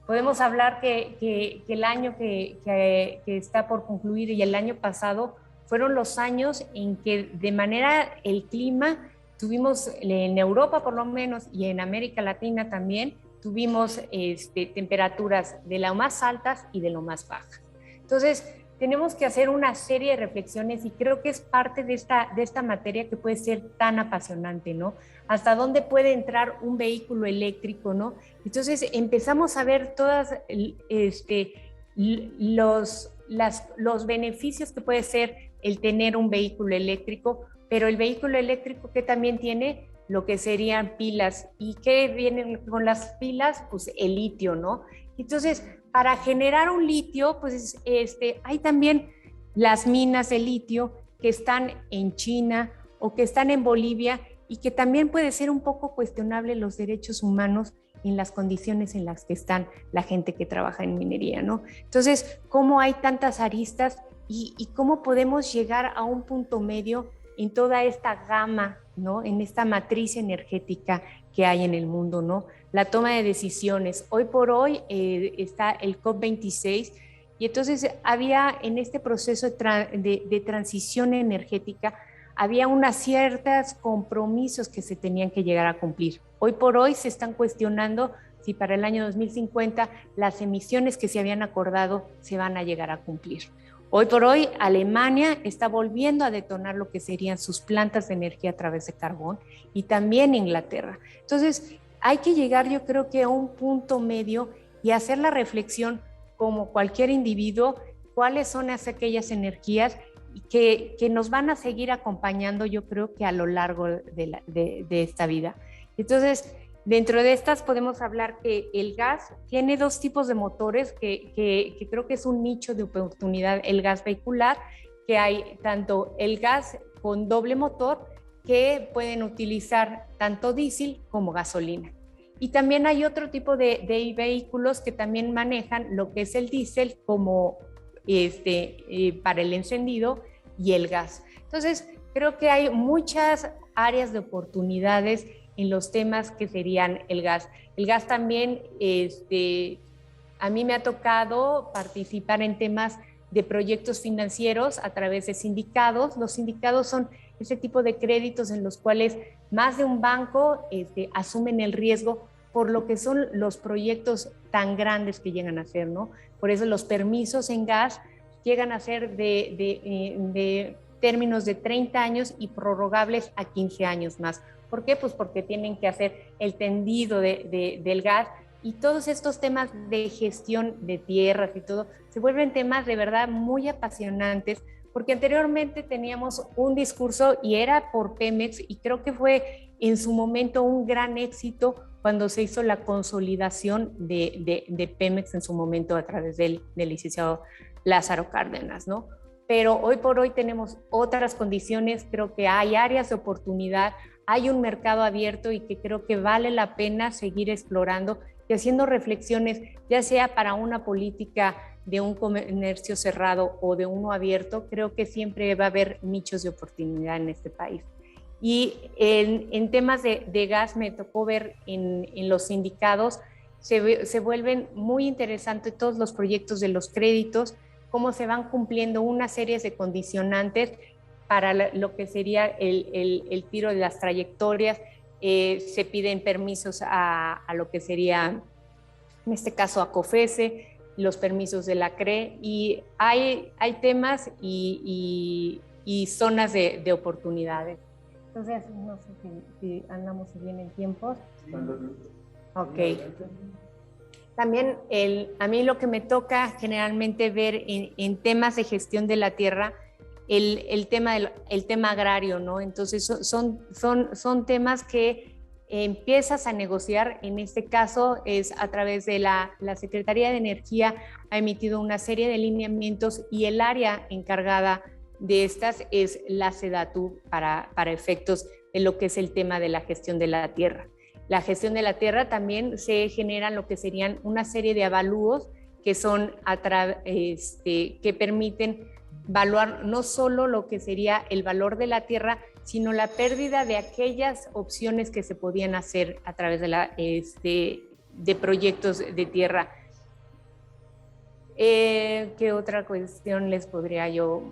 Podemos hablar que el año que está por concluir y el año pasado fueron los años en que de manera el clima tuvimos, en Europa por lo menos y en América Latina también, tuvimos temperaturas de lo más altas y de lo más bajas. Entonces, tenemos que hacer una serie de reflexiones, y creo que es parte de esta materia que puede ser tan apasionante, ¿no? Hasta dónde puede entrar un vehículo eléctrico, ¿no? Entonces empezamos a ver todos los beneficios que puede ser el tener un vehículo eléctrico, pero el vehículo eléctrico que también tiene lo que serían pilas. ¿Y qué vienen con las pilas? Pues el litio, ¿no? Entonces, para generar un litio, pues hay también las minas de litio que están en China o que están en Bolivia, y que también puede ser un poco cuestionable los derechos humanos en las condiciones en las que están la gente que trabaja en minería, ¿no? Entonces, ¿cómo hay tantas aristas y cómo podemos llegar a un punto medio en toda esta gama, ¿no? En esta matriz energética que hay en el mundo, ¿no? La toma de decisiones. Hoy por hoy está el COP26, y entonces había en este proceso de transición energética, había unas ciertos compromisos que se tenían que llegar a cumplir. Hoy por hoy se están cuestionando si para el año 2050 las emisiones que se habían acordado se van a llegar a cumplir. Hoy por hoy, Alemania está volviendo a detonar lo que serían sus plantas de energía a través de carbón, y también Inglaterra. Entonces, hay que llegar, yo creo que a un punto medio y hacer la reflexión como cualquier individuo, cuáles son aquellas energías que nos van a seguir acompañando, yo creo que a lo largo de esta vida. Entonces, dentro de estas podemos hablar que el gas tiene dos tipos de motores que creo que es un nicho de oportunidad. El gas vehicular, que hay tanto el gas con doble motor, que pueden utilizar tanto diésel como gasolina. Y también hay otro tipo de vehículos que también manejan lo que es el diésel como para el encendido, y el gas. Entonces, creo que hay muchas áreas de oportunidades en los temas que serían el gas. El gas también, a mí me ha tocado participar en temas de proyectos financieros a través de sindicados. Los sindicados son ese tipo de créditos en los cuales más de un banco asumen el riesgo por lo que son los proyectos tan grandes que llegan a ser, ¿no? Por eso los permisos en gas llegan a ser de términos de 30 años y prorrogables a 15 años más. ¿Por qué? Pues porque tienen que hacer el tendido del gas, y todos estos temas de gestión de tierras y todo se vuelven temas de verdad muy apasionantes, porque anteriormente teníamos un discurso y era por Pemex, y creo que fue en su momento un gran éxito cuando se hizo la consolidación de Pemex en su momento a través del licenciado Lázaro Cárdenas, ¿no? Pero hoy por hoy tenemos otras condiciones, creo que hay áreas de oportunidad, hay un mercado abierto y que creo que vale la pena seguir explorando y haciendo reflexiones, ya sea para una política de un comercio cerrado o de uno abierto. Creo que siempre va a haber nichos de oportunidad en este país. Y en temas de gas me tocó ver en los sindicados, se vuelven muy interesantes todos los proyectos de los créditos, cómo se van cumpliendo una serie de condicionantes para lo que sería el tiro de las trayectorias. Se piden permisos a lo que sería, en este caso, a COFESE, los permisos de la CRE, y hay temas y zonas de oportunidades. Entonces, no sé si andamos bien en tiempos. Ok. También a mí lo que me toca generalmente ver en temas de gestión de la tierra, el tema agrario, ¿no? Entonces son temas que empiezas a negociar. En este caso es a través de la Secretaría de Energía, ha emitido una serie de lineamientos y el área encargada de estas es la SEDATU para efectos de lo que es el tema de la gestión de la tierra. La gestión de la tierra también se generan lo que serían una serie de avalúos que son que permiten evaluar no solo lo que sería el valor de la tierra, sino la pérdida de aquellas opciones que se podían hacer a través de proyectos de tierra. ¿Qué otra cuestión les podría yo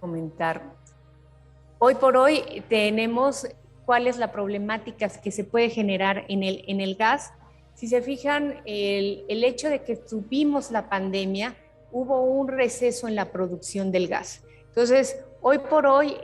comentar? Hoy por hoy tenemos cuál es la problemática que se puede generar en el gas. Si se fijan, el hecho de que tuvimos la pandemia, hubo un receso en la producción del gas. Entonces, hoy por hoy,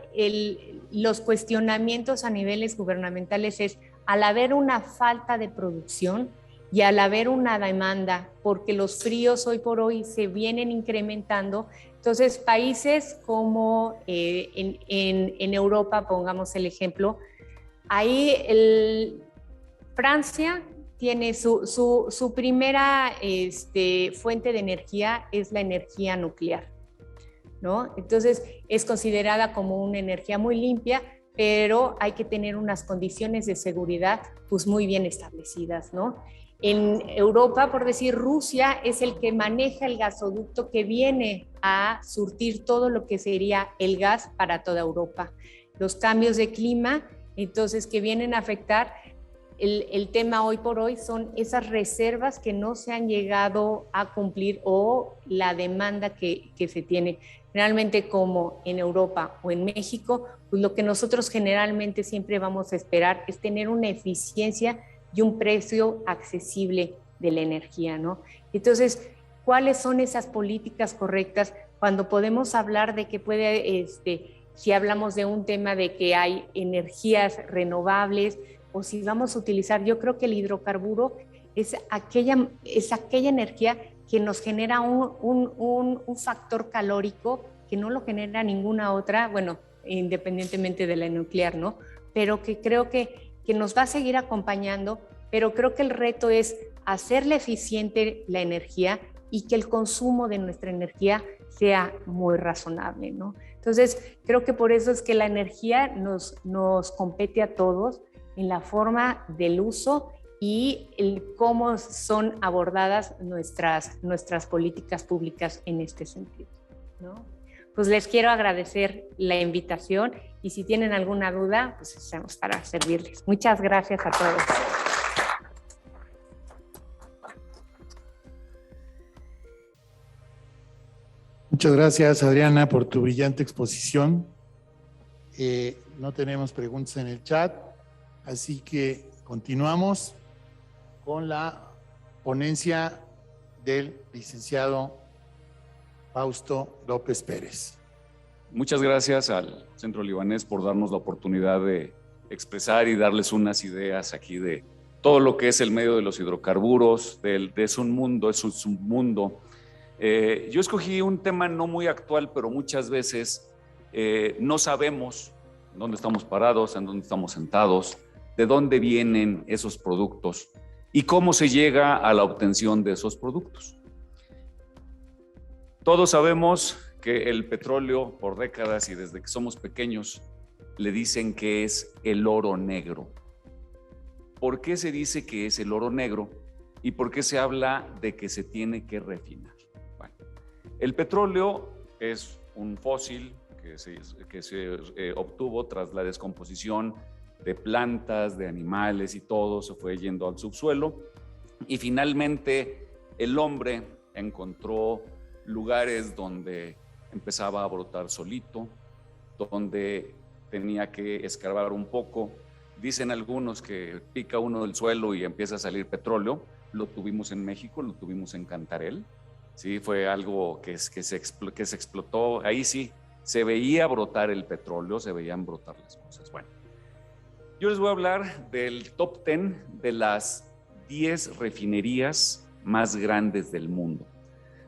los cuestionamientos a niveles gubernamentales es, al haber una falta de producción y al haber una demanda, porque los fríos hoy por hoy se vienen incrementando, entonces países como en Europa, pongamos el ejemplo, ahí Francia tiene su primera fuente de energía es la energía nuclear, ¿no? Entonces es considerada como una energía muy limpia, pero hay que tener unas condiciones de seguridad pues muy bien establecidas, ¿no? En Europa, por decir, Rusia es el que maneja el gasoducto que viene a surtir todo lo que sería el gas para toda Europa. Los cambios de clima, entonces, que vienen a afectar, el tema hoy por hoy son esas reservas que no se han llegado a cumplir o la demanda que se tiene. Realmente, como en Europa o en México, pues lo que nosotros generalmente siempre vamos a esperar es tener una eficiencia y un precio accesible de la energía, ¿no? Entonces, ¿cuáles son esas políticas correctas cuando podemos hablar de que puede, si hablamos de un tema de que hay energías renovables o si vamos a utilizar, yo creo que el hidrocarburo es aquella energía que nos genera un factor calórico que no lo genera ninguna otra, bueno, independientemente de la nuclear, ¿no? Pero que creo que nos va a seguir acompañando, pero creo que el reto es hacerle eficiente la energía y que el consumo de nuestra energía sea muy razonable, ¿no? Entonces, creo que por eso es que la energía nos compete a todos en la forma del uso y cómo son abordadas nuestras políticas públicas en este sentido, ¿no? pues les quiero agradecer la invitación y si tienen alguna duda, pues estamos para servirles. Muchas gracias a todos. Muchas gracias, Adriana, por tu brillante exposición. No tenemos preguntas en el chat, así que continuamos con la ponencia del licenciado Fausto López Pérez. Muchas gracias al Centro Libanés por darnos la oportunidad de expresar y darles unas ideas aquí de todo lo que es el medio de los hidrocarburos, es un mundo, es un submundo. Yo escogí un tema no muy actual, pero muchas veces no sabemos dónde estamos parados, en dónde estamos sentados, de dónde vienen esos productos y cómo se llega a la obtención de esos productos. Todos sabemos que el petróleo, por décadas y desde que somos pequeños, le dicen que es el oro negro. ¿Por qué se dice que es el oro negro? ¿Y por qué se habla de que se tiene que refinar? Bueno, el petróleo es un fósil que se obtuvo tras la descomposición de plantas, de animales y todo, se fue yendo al subsuelo y finalmente el hombre encontró lugares donde empezaba a brotar solito, donde tenía que escarbar un poco. Dicen algunos que pica uno del suelo y empieza a salir petróleo. Lo tuvimos en México, lo tuvimos en Cantarell. Sí, fue algo que se explotó. Ahí sí, se veía brotar el petróleo, se veían brotar las cosas. Bueno, yo les voy a hablar del top 10 de las 10 refinerías más grandes del mundo.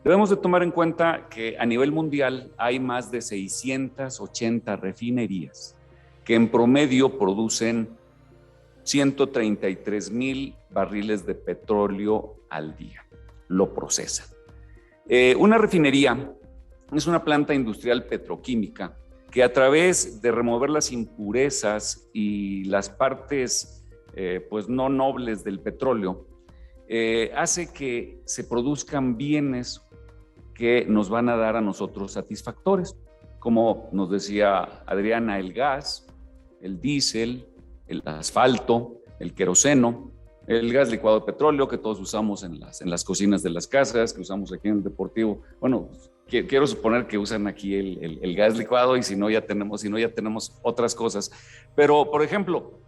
Debemos de tomar en cuenta que a nivel mundial hay más de 680 refinerías que en promedio producen 133,000 barriles de petróleo al día. Lo procesan. Una refinería es una planta industrial petroquímica que a través de remover las impurezas y las partes pues no nobles del petróleo, hace que se produzcan bienes que nos van a dar a nosotros satisfactores, como nos decía Adriana, el gas, el diésel, el asfalto, el queroseno, el gas licuado de petróleo que todos usamos en las cocinas de las casas, que usamos aquí en el deportivo. Bueno, quiero suponer que usan aquí el gas licuado y si no ya tenemos otras cosas. Pero, por ejemplo,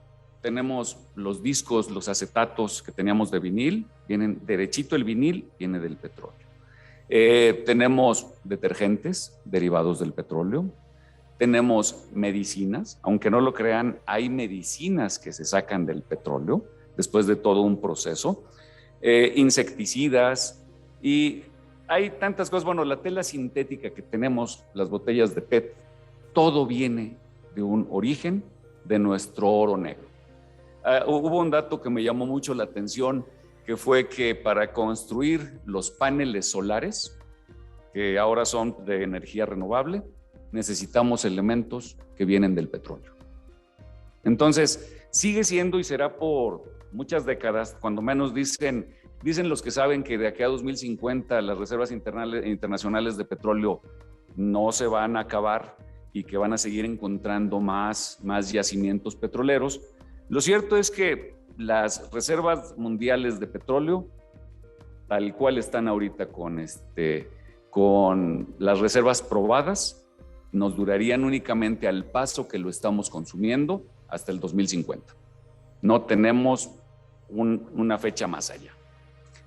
tenemos los discos, los acetatos que teníamos de vinil, vienen derechito, el vinil viene del petróleo. Tenemos detergentes derivados del petróleo, tenemos medicinas, aunque no lo crean, hay medicinas que se sacan del petróleo después de todo un proceso, insecticidas y hay tantas cosas. Bueno, la tela sintética que tenemos, las botellas de PET, todo viene de un origen de nuestro oro negro. Hubo un dato que me llamó mucho la atención, que fue que para construir los paneles solares, que ahora son de energía renovable, necesitamos elementos que vienen del petróleo. Entonces, sigue siendo y será por muchas décadas, cuando menos dicen los que saben que de aquí a 2050 las reservas internacionales de petróleo no se van a acabar y que van a seguir encontrando más yacimientos petroleros. Lo cierto es que las reservas mundiales de petróleo, tal cual están ahorita con las reservas probadas, nos durarían únicamente al paso que lo estamos consumiendo hasta el 2050. No tenemos una fecha más allá.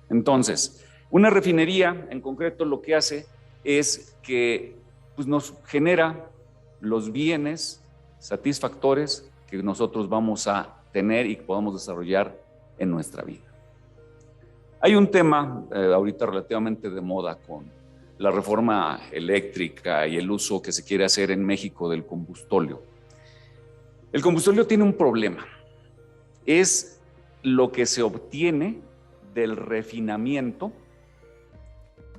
Entonces, una refinería en concreto lo que hace es que pues, nos genera los bienes satisfactores que nosotros vamos a tener y que podamos desarrollar en nuestra vida. Hay un tema ahorita relativamente de moda con la reforma eléctrica y el uso que se quiere hacer en México del combustóleo. El combustóleo tiene un problema. Es lo que se obtiene del refinamiento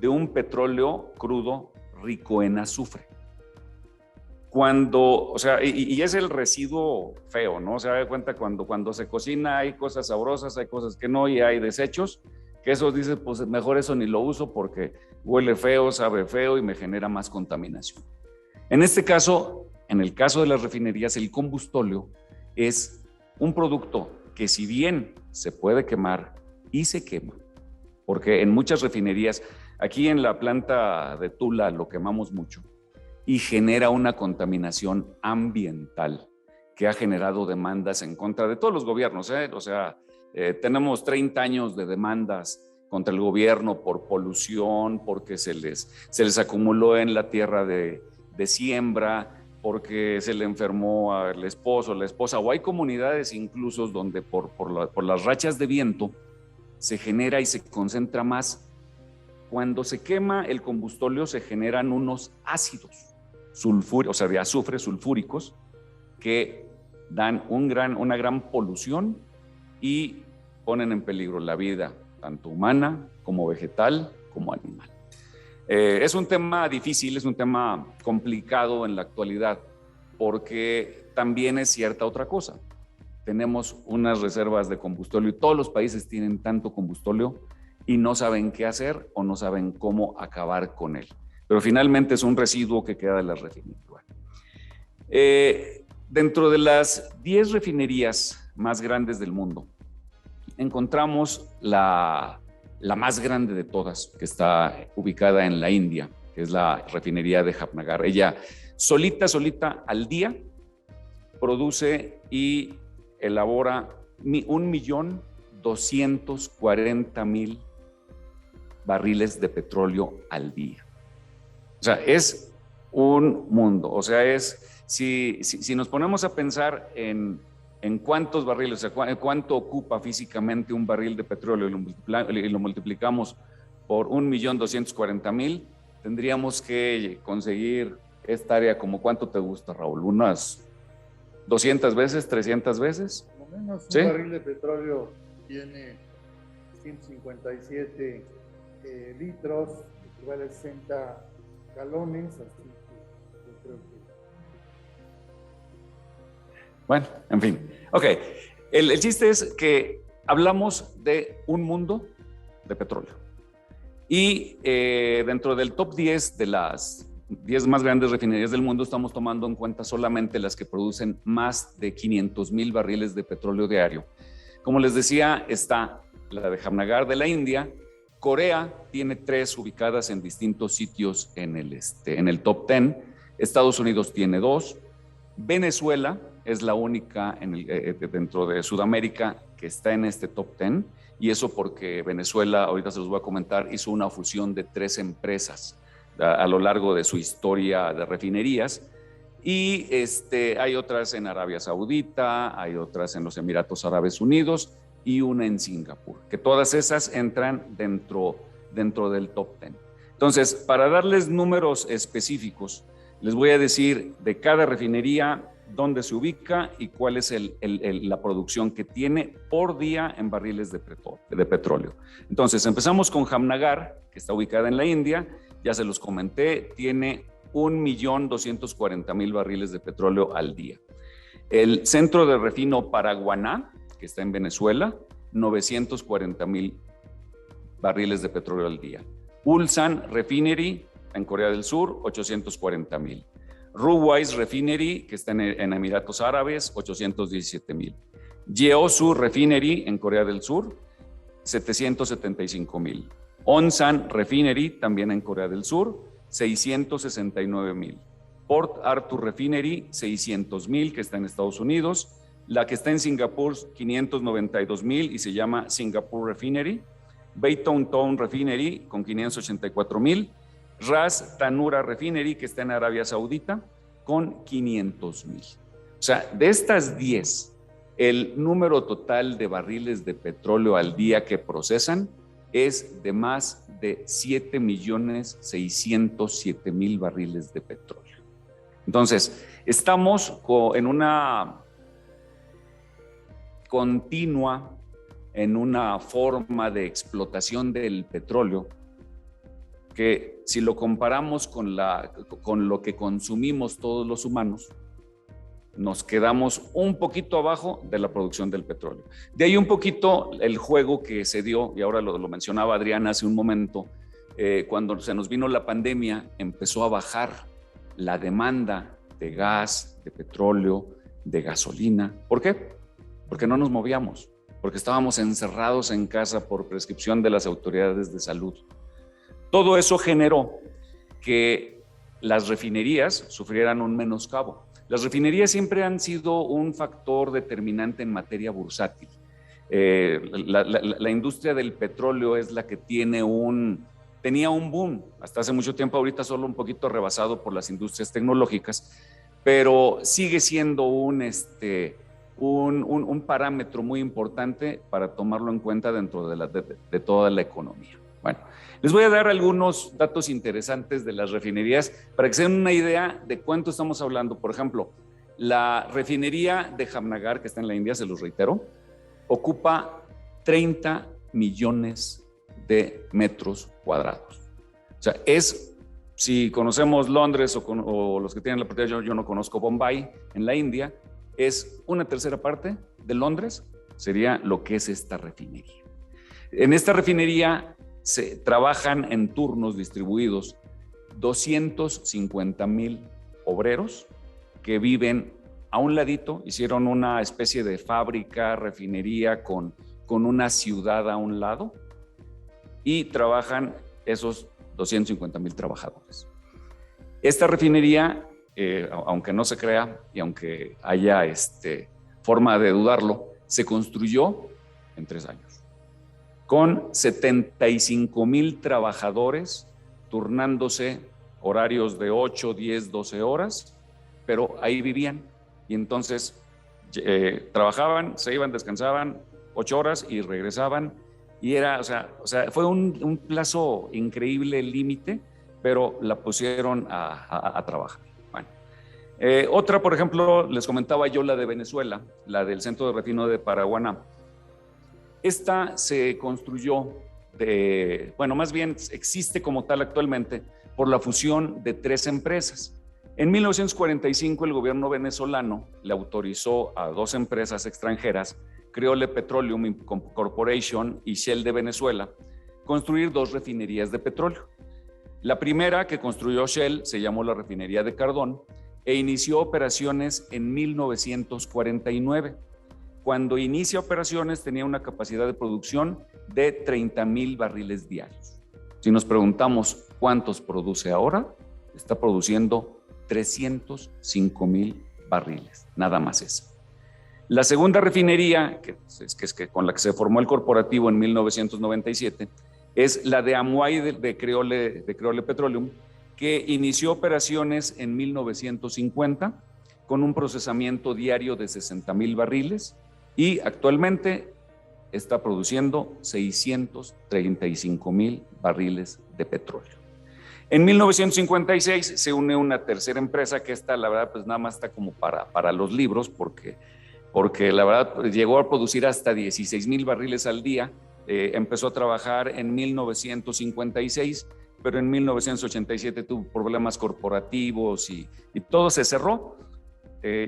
de un petróleo crudo rico en azufre. Y es el residuo feo, ¿no? Se da cuenta cuando se cocina hay cosas sabrosas, hay cosas que no y hay desechos, que eso dice, pues mejor eso ni lo uso porque huele feo, sabe feo y me genera más contaminación. En este caso, en el caso de las refinerías, el combustóleo es un producto que, si bien se puede quemar y se quema, porque en muchas refinerías, aquí en la planta de Tula lo quemamos mucho y genera una contaminación ambiental que ha generado demandas en contra de todos los gobiernos, ¿eh? O sea, tenemos 30 años de demandas contra el gobierno por polución, porque se les acumuló en la tierra de siembra, porque se le enfermó al esposo, la esposa, o hay comunidades incluso donde por las rachas de viento se genera y se concentra más. Cuando se quema el combustóleo se generan unos ácidos sulfúricos, o sea, de azufre sulfúricos, que dan una gran polución y ponen en peligro la vida tanto humana como vegetal como animal. Es un tema difícil, es un tema complicado en la actualidad, porque también es cierta otra cosa. Tenemos unas reservas de combustóleo y todos los países tienen tanto combustóleo y no saben qué hacer o no saben cómo acabar con él. Pero finalmente es un residuo que queda de la refinería. Dentro de las 10 refinerías más grandes del mundo, encontramos la más grande de todas, que está ubicada en la India, que es la refinería de Jamnagar. Ella solita al día produce y elabora 1.240.000 barriles de petróleo al día. O sea, es un mundo. O sea, si nos ponemos a pensar en cuántos barriles, o sea, cuánto ocupa físicamente un barril de petróleo y lo multiplicamos por 1.240.000, tendríamos que conseguir esta área. ¿Como cuánto te gusta, Raúl? ¿Unas 200 veces, 300 veces? Por lo menos ¿Sí? Un barril de petróleo tiene 157 litros, equivale a 60 galones, así que yo creo que... Bueno, en fin. Ok, el chiste es que hablamos de un mundo de petróleo. Y dentro del top 10 de las 10 más grandes refinerías del mundo, estamos tomando en cuenta solamente las que producen más de 500,000 barriles de petróleo diario. Como les decía, está la de Jamnagar de la India. Corea tiene 3 ubicadas en distintos sitios en el top 10. Estados Unidos tiene 2. Venezuela es la única dentro de Sudamérica que está en este top 10, y eso porque Venezuela, ahorita se los voy a comentar, hizo una fusión de 3 empresas a lo largo de su historia de refinerías, y hay otras en Arabia Saudita, hay otras en los Emiratos Árabes Unidos y una en Singapur, que todas esas entran dentro del top 10. Entonces, para darles números específicos, les voy a decir de cada refinería dónde se ubica y cuál es la producción que tiene por día en barriles de petróleo. Entonces, empezamos con Jamnagar, que está ubicada en la India. Ya se los comenté, tiene 1.240.000 barriles de petróleo al día. El centro de refino Paraguaná, que está en Venezuela, 940.000 barriles de petróleo al día. Ulsan Refinery, en Corea del Sur, 840.000. Ruwais Refinery, que está en Emiratos Árabes, 817.000. Yeosu Refinery, en Corea del Sur, 775.000. Onsan Refinery, también en Corea del Sur, 669.000. Port Arthur Refinery, 600.000, que está en Estados Unidos. La que está en Singapur, 592.000 y se llama Singapore Refinery. Baytown Town Refinery, con 584.000. Ras Tanura Refinery, que está en Arabia Saudita, con 500.000. O sea, de estas 10, el número total de barriles de petróleo al día que procesan es de más de 7.607.000 barriles de petróleo. Entonces, estamos en una continua, en una forma de explotación del petróleo que, si lo comparamos con lo que consumimos todos los humanos, nos quedamos un poquito abajo de la producción del petróleo. De ahí un poquito el juego que se dio, y ahora lo mencionaba Adrián hace un momento, cuando se nos vino la pandemia, empezó a bajar la demanda de gas, de petróleo, de gasolina. ¿Por qué? Porque no nos movíamos, porque estábamos encerrados en casa por prescripción de las autoridades de salud. Todo eso generó que las refinerías sufrieran un menoscabo. Las refinerías siempre han sido un factor determinante en materia bursátil. La industria del petróleo es la que tenía un boom hasta hace mucho tiempo, ahorita solo un poquito rebasado por las industrias tecnológicas, pero sigue siendo un parámetro muy importante para tomarlo en cuenta dentro de toda la economía. Bueno, les voy a dar algunos datos interesantes de las refinerías para que se den una idea de cuánto estamos hablando. Por ejemplo, la refinería de Jamnagar, que está en la India, se los reitero, ocupa 30 millones de metros cuadrados. O sea, si conocemos Londres o los que tienen la oportunidad, yo no conozco Bombay, en la India, es una tercera parte de Londres, sería lo que es esta refinería. En esta refinería se trabajan en turnos distribuidos 250,000 obreros que viven a un ladito, hicieron una especie de fábrica, refinería con una ciudad a un lado y trabajan esos 250,000 trabajadores. Esta refinería, aunque no se crea y aunque haya forma de dudarlo, se construyó en 3 años, con 75,000 trabajadores turnándose horarios de 8, 10, 12 horas, pero ahí vivían y entonces trabajaban, se iban, descansaban 8 horas y regresaban y fue un plazo increíble, límite, pero la pusieron a trabajar. Bueno, otra, por ejemplo, les comentaba yo la de Venezuela, la del centro de refino de Paraguaná. Esta se construyó más bien existe como tal actualmente por la fusión de 3 empresas. En 1945 el gobierno venezolano le autorizó a 2 empresas extranjeras, Creole Petroleum Corporation y Shell de Venezuela, construir 2 refinerías de petróleo. La primera que construyó Shell se llamó la refinería de Cardón e inició operaciones en 1949. Cuando inicia operaciones tenía una capacidad de producción de 30,000 barriles diarios. Si nos preguntamos cuántos produce ahora, está produciendo 305,000 barriles, nada más eso. La segunda refinería, que con la que se formó el corporativo en 1997, es la de Amuay de Creole Petroleum, que inició operaciones en 1950 con un procesamiento diario de 60,000 barriles y actualmente está produciendo 635,000 barriles de petróleo. En 1956 se une una tercera empresa que esta, la verdad, pues nada más está como para los libros, porque la verdad llegó a producir hasta 16,000 barriles al día. Empezó a trabajar en 1956, pero en 1987 tuvo problemas corporativos y todo se cerró.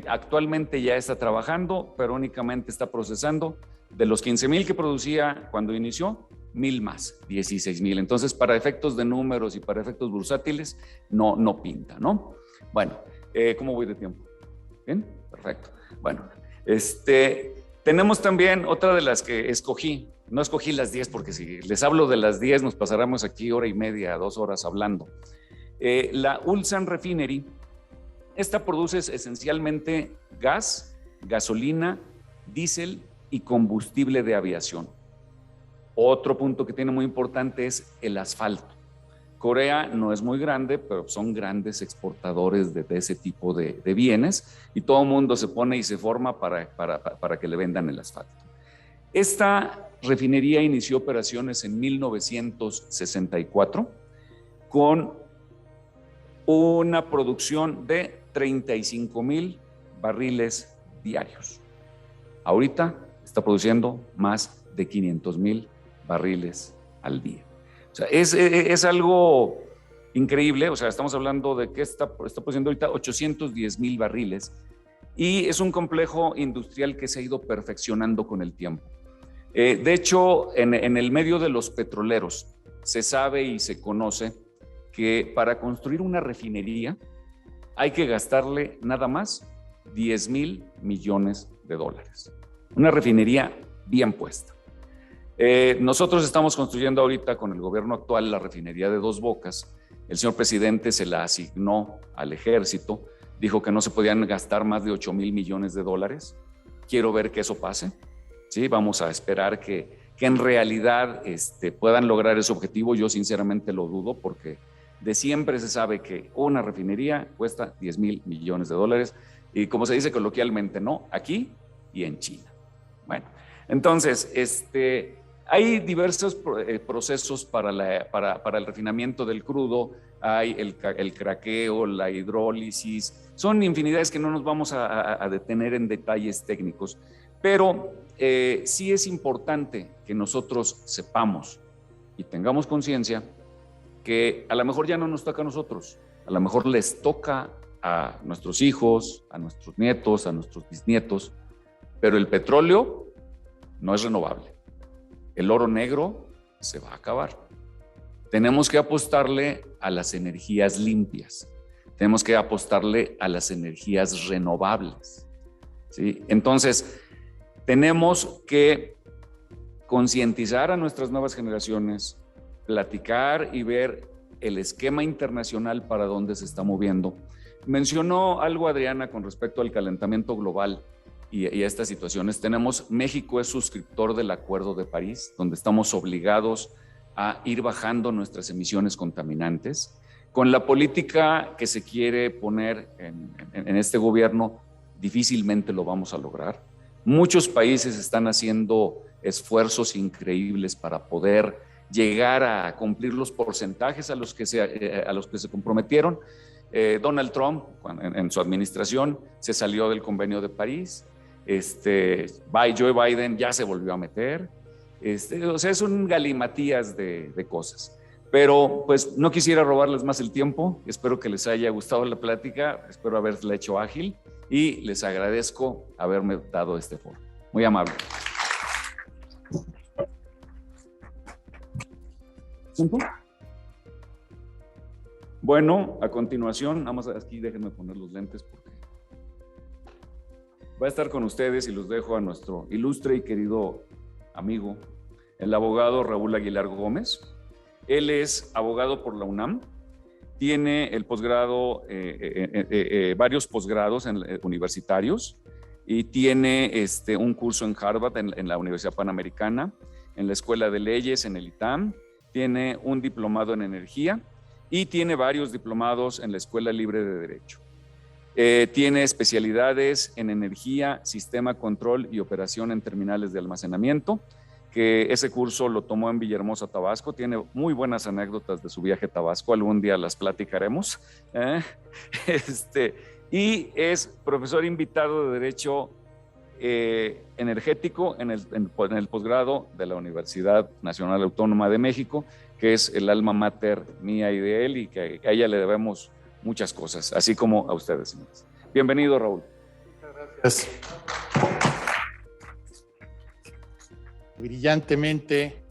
Actualmente ya está trabajando, pero únicamente está procesando de los 15,000 que producía cuando inició, 1,000 más, 16,000. Entonces, para efectos de números y para efectos bursátiles, no pinta, ¿no? Bueno, ¿cómo voy de tiempo? ¿Bien? Perfecto. Bueno, tenemos también otra de las que escogí. No escogí las 10 porque si les hablo de las 10 nos pasaremos aquí 1:30, 2 horas hablando. La Ulsan Refinery, esta produce esencialmente gas, gasolina, diésel y combustible de aviación. Otro punto que tiene muy importante es el asfalto. Corea no es muy grande, pero son grandes exportadores de ese tipo de bienes y todo el mundo se pone y se forma para que le vendan el asfalto. Esta refinería inició operaciones en 1964 con una producción de 35,000 barriles diarios. Ahorita está produciendo más de 500,000 barriles al día. O sea, es algo increíble. O sea, estamos hablando de que está produciendo ahorita 810,000 barriles y es un complejo industrial que se ha ido perfeccionando con el tiempo. De hecho, en el medio de los petroleros se sabe y se conoce que para construir una refinería hay que gastarle nada más 10,000 millones de dólares. Una refinería bien puesta. Nosotros estamos construyendo ahorita con el gobierno actual la refinería de Dos Bocas. El señor presidente se la asignó al ejército, dijo que no se podían gastar más de 8,000 millones de dólares. Quiero ver que eso pase. ¿Sí? Vamos a esperar que en realidad puedan lograr ese objetivo. Yo sinceramente lo dudo, porque de siempre se sabe que una refinería cuesta 10,000 millones de dólares y, como se dice coloquialmente, no, aquí y en China. Bueno, entonces, hay diversos procesos para el refinamiento del crudo. Hay el craqueo, la hidrólisis, son infinidades que no nos vamos a detener en detalles técnicos, pero sí es importante que nosotros sepamos y tengamos conciencia que a lo mejor ya no nos toca a nosotros, a lo mejor les toca a nuestros hijos, a nuestros nietos, a nuestros bisnietos, pero el petróleo no es renovable. El oro negro se va a acabar. Tenemos que apostarle a las energías limpias. Tenemos que apostarle a las energías renovables. ¿Sí? Entonces, tenemos que concientizar a nuestras nuevas generaciones, platicar y ver el esquema internacional para dónde se está moviendo. Mencionó algo Adriana con respecto al calentamiento global y a estas situaciones. México es suscriptor del Acuerdo de París, donde estamos obligados a ir bajando nuestras emisiones contaminantes. Con la política que se quiere poner en este gobierno, difícilmente lo vamos a lograr. Muchos países están haciendo esfuerzos increíbles para poder llegar a cumplir los porcentajes a los que se comprometieron. Donald Trump, en su administración, se salió del Convenio de París. Joe Biden ya se volvió a meter. O sea, es un galimatías de cosas. Pero pues no quisiera robarles más el tiempo. Espero que les haya gustado la plática. Espero haberla hecho ágil y les agradezco haberme dado este foro. Muy amable. Bueno, a continuación, nada más aquí déjenme poner los lentes porque va a estar con ustedes y los dejo a nuestro ilustre y querido amigo, el abogado Raúl Aguilar Gómez. Él es abogado por la UNAM, tiene el posgrado, varios posgrados universitarios y tiene un curso en Harvard, en la Universidad Panamericana, en la Escuela de Leyes, en el ITAM, tiene un diplomado en energía y tiene varios diplomados en la Escuela Libre de Derecho. Tiene especialidades en energía, sistema, control y operación en terminales de almacenamiento, que ese curso lo tomó en Villahermosa, Tabasco. Tiene muy buenas anécdotas de su viaje a Tabasco, algún día las platicaremos. Y es profesor invitado de Derecho Energético en el posgrado de la Universidad Nacional Autónoma de México, que es el alma mater mía y de él, y que a ella le debemos muchas cosas, así como a ustedes, señores. Bienvenido, Raúl. Muchas gracias. Brillantemente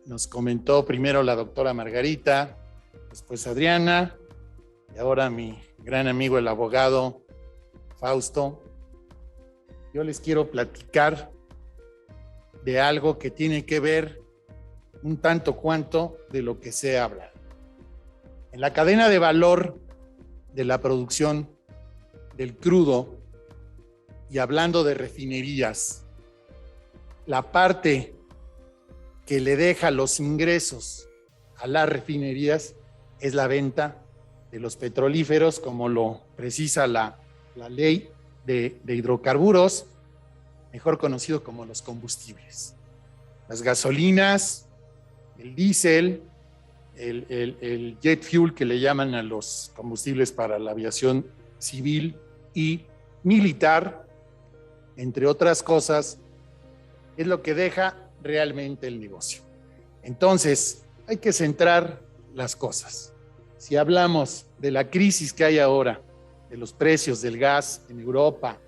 nos comentó primero la doctora Margarita, después Adriana, y ahora mi gran amigo el abogado Fausto. Yo les quiero platicar de algo que tiene que ver un tanto cuanto de lo que se habla. En la cadena de valor de la producción del crudo, y hablando de refinerías, la parte que le deja los ingresos a las refinerías es la venta de los petrolíferos, como lo precisa la ley de hidrocarburos, mejor conocido como los combustibles. Las gasolinas, el diésel, el jet fuel, que le llaman a los combustibles para la aviación civil y militar, entre otras cosas, es lo que deja realmente el negocio. Entonces, hay que centrar las cosas. Si hablamos de la crisis que hay ahora, de los precios del gas en Europa,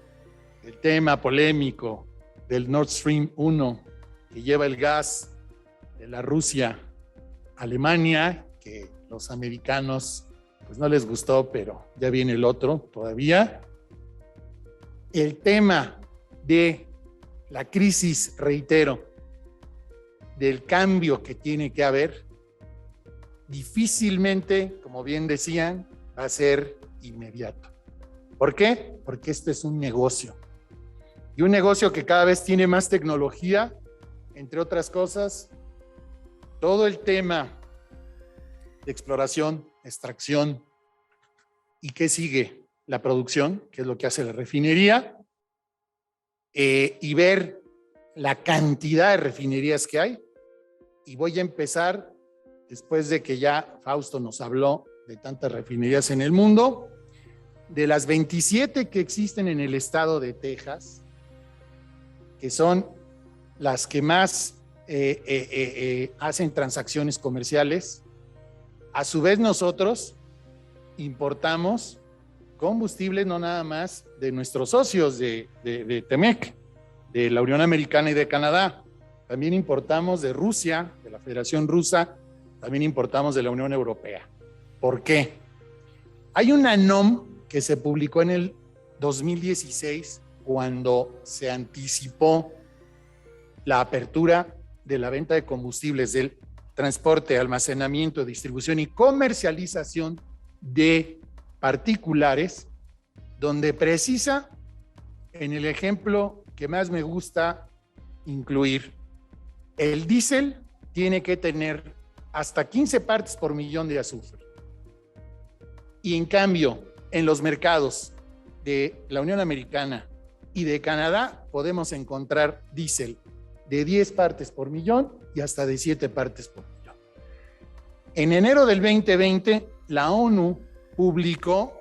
el tema polémico del Nord Stream 1, que lleva el gas de la Rusia a Alemania, que los americanos pues no les gustó, pero ya viene el otro todavía. El tema de la crisis, reitero, del cambio que tiene que haber, difícilmente, como bien decían, va a ser inmediato. ¿Por qué? Porque este es un negocio. Y un negocio que cada vez tiene más tecnología, entre otras cosas, todo el tema de exploración, extracción, ¿y qué sigue? La producción, que es lo que hace la refinería, y ver la cantidad de refinerías que hay. Y voy a empezar, después de que ya Fausto nos habló de tantas refinerías en el mundo, de las 27 que existen en el estado de Texas, que son las que más hacen transacciones comerciales. A su vez nosotros importamos combustibles no nada más de nuestros socios de TEMEC, de la Unión Americana y de Canadá. También importamos de Rusia, de la Federación Rusa, también importamos de la Unión Europea. ¿Por qué? Hay una NOM que se publicó en el 2016 cuando se anticipó la apertura de la venta de combustibles, del transporte, almacenamiento, distribución y comercialización de particulares, donde precisa, en el ejemplo que más me gusta incluir, el diésel tiene que tener hasta 15 partes por millón de azufre. Y en cambio, en los mercados de la Unión Americana y de Canadá podemos encontrar diésel de 10 partes por millón y hasta de 7 partes por millón. En enero del 2020, la ONU publicó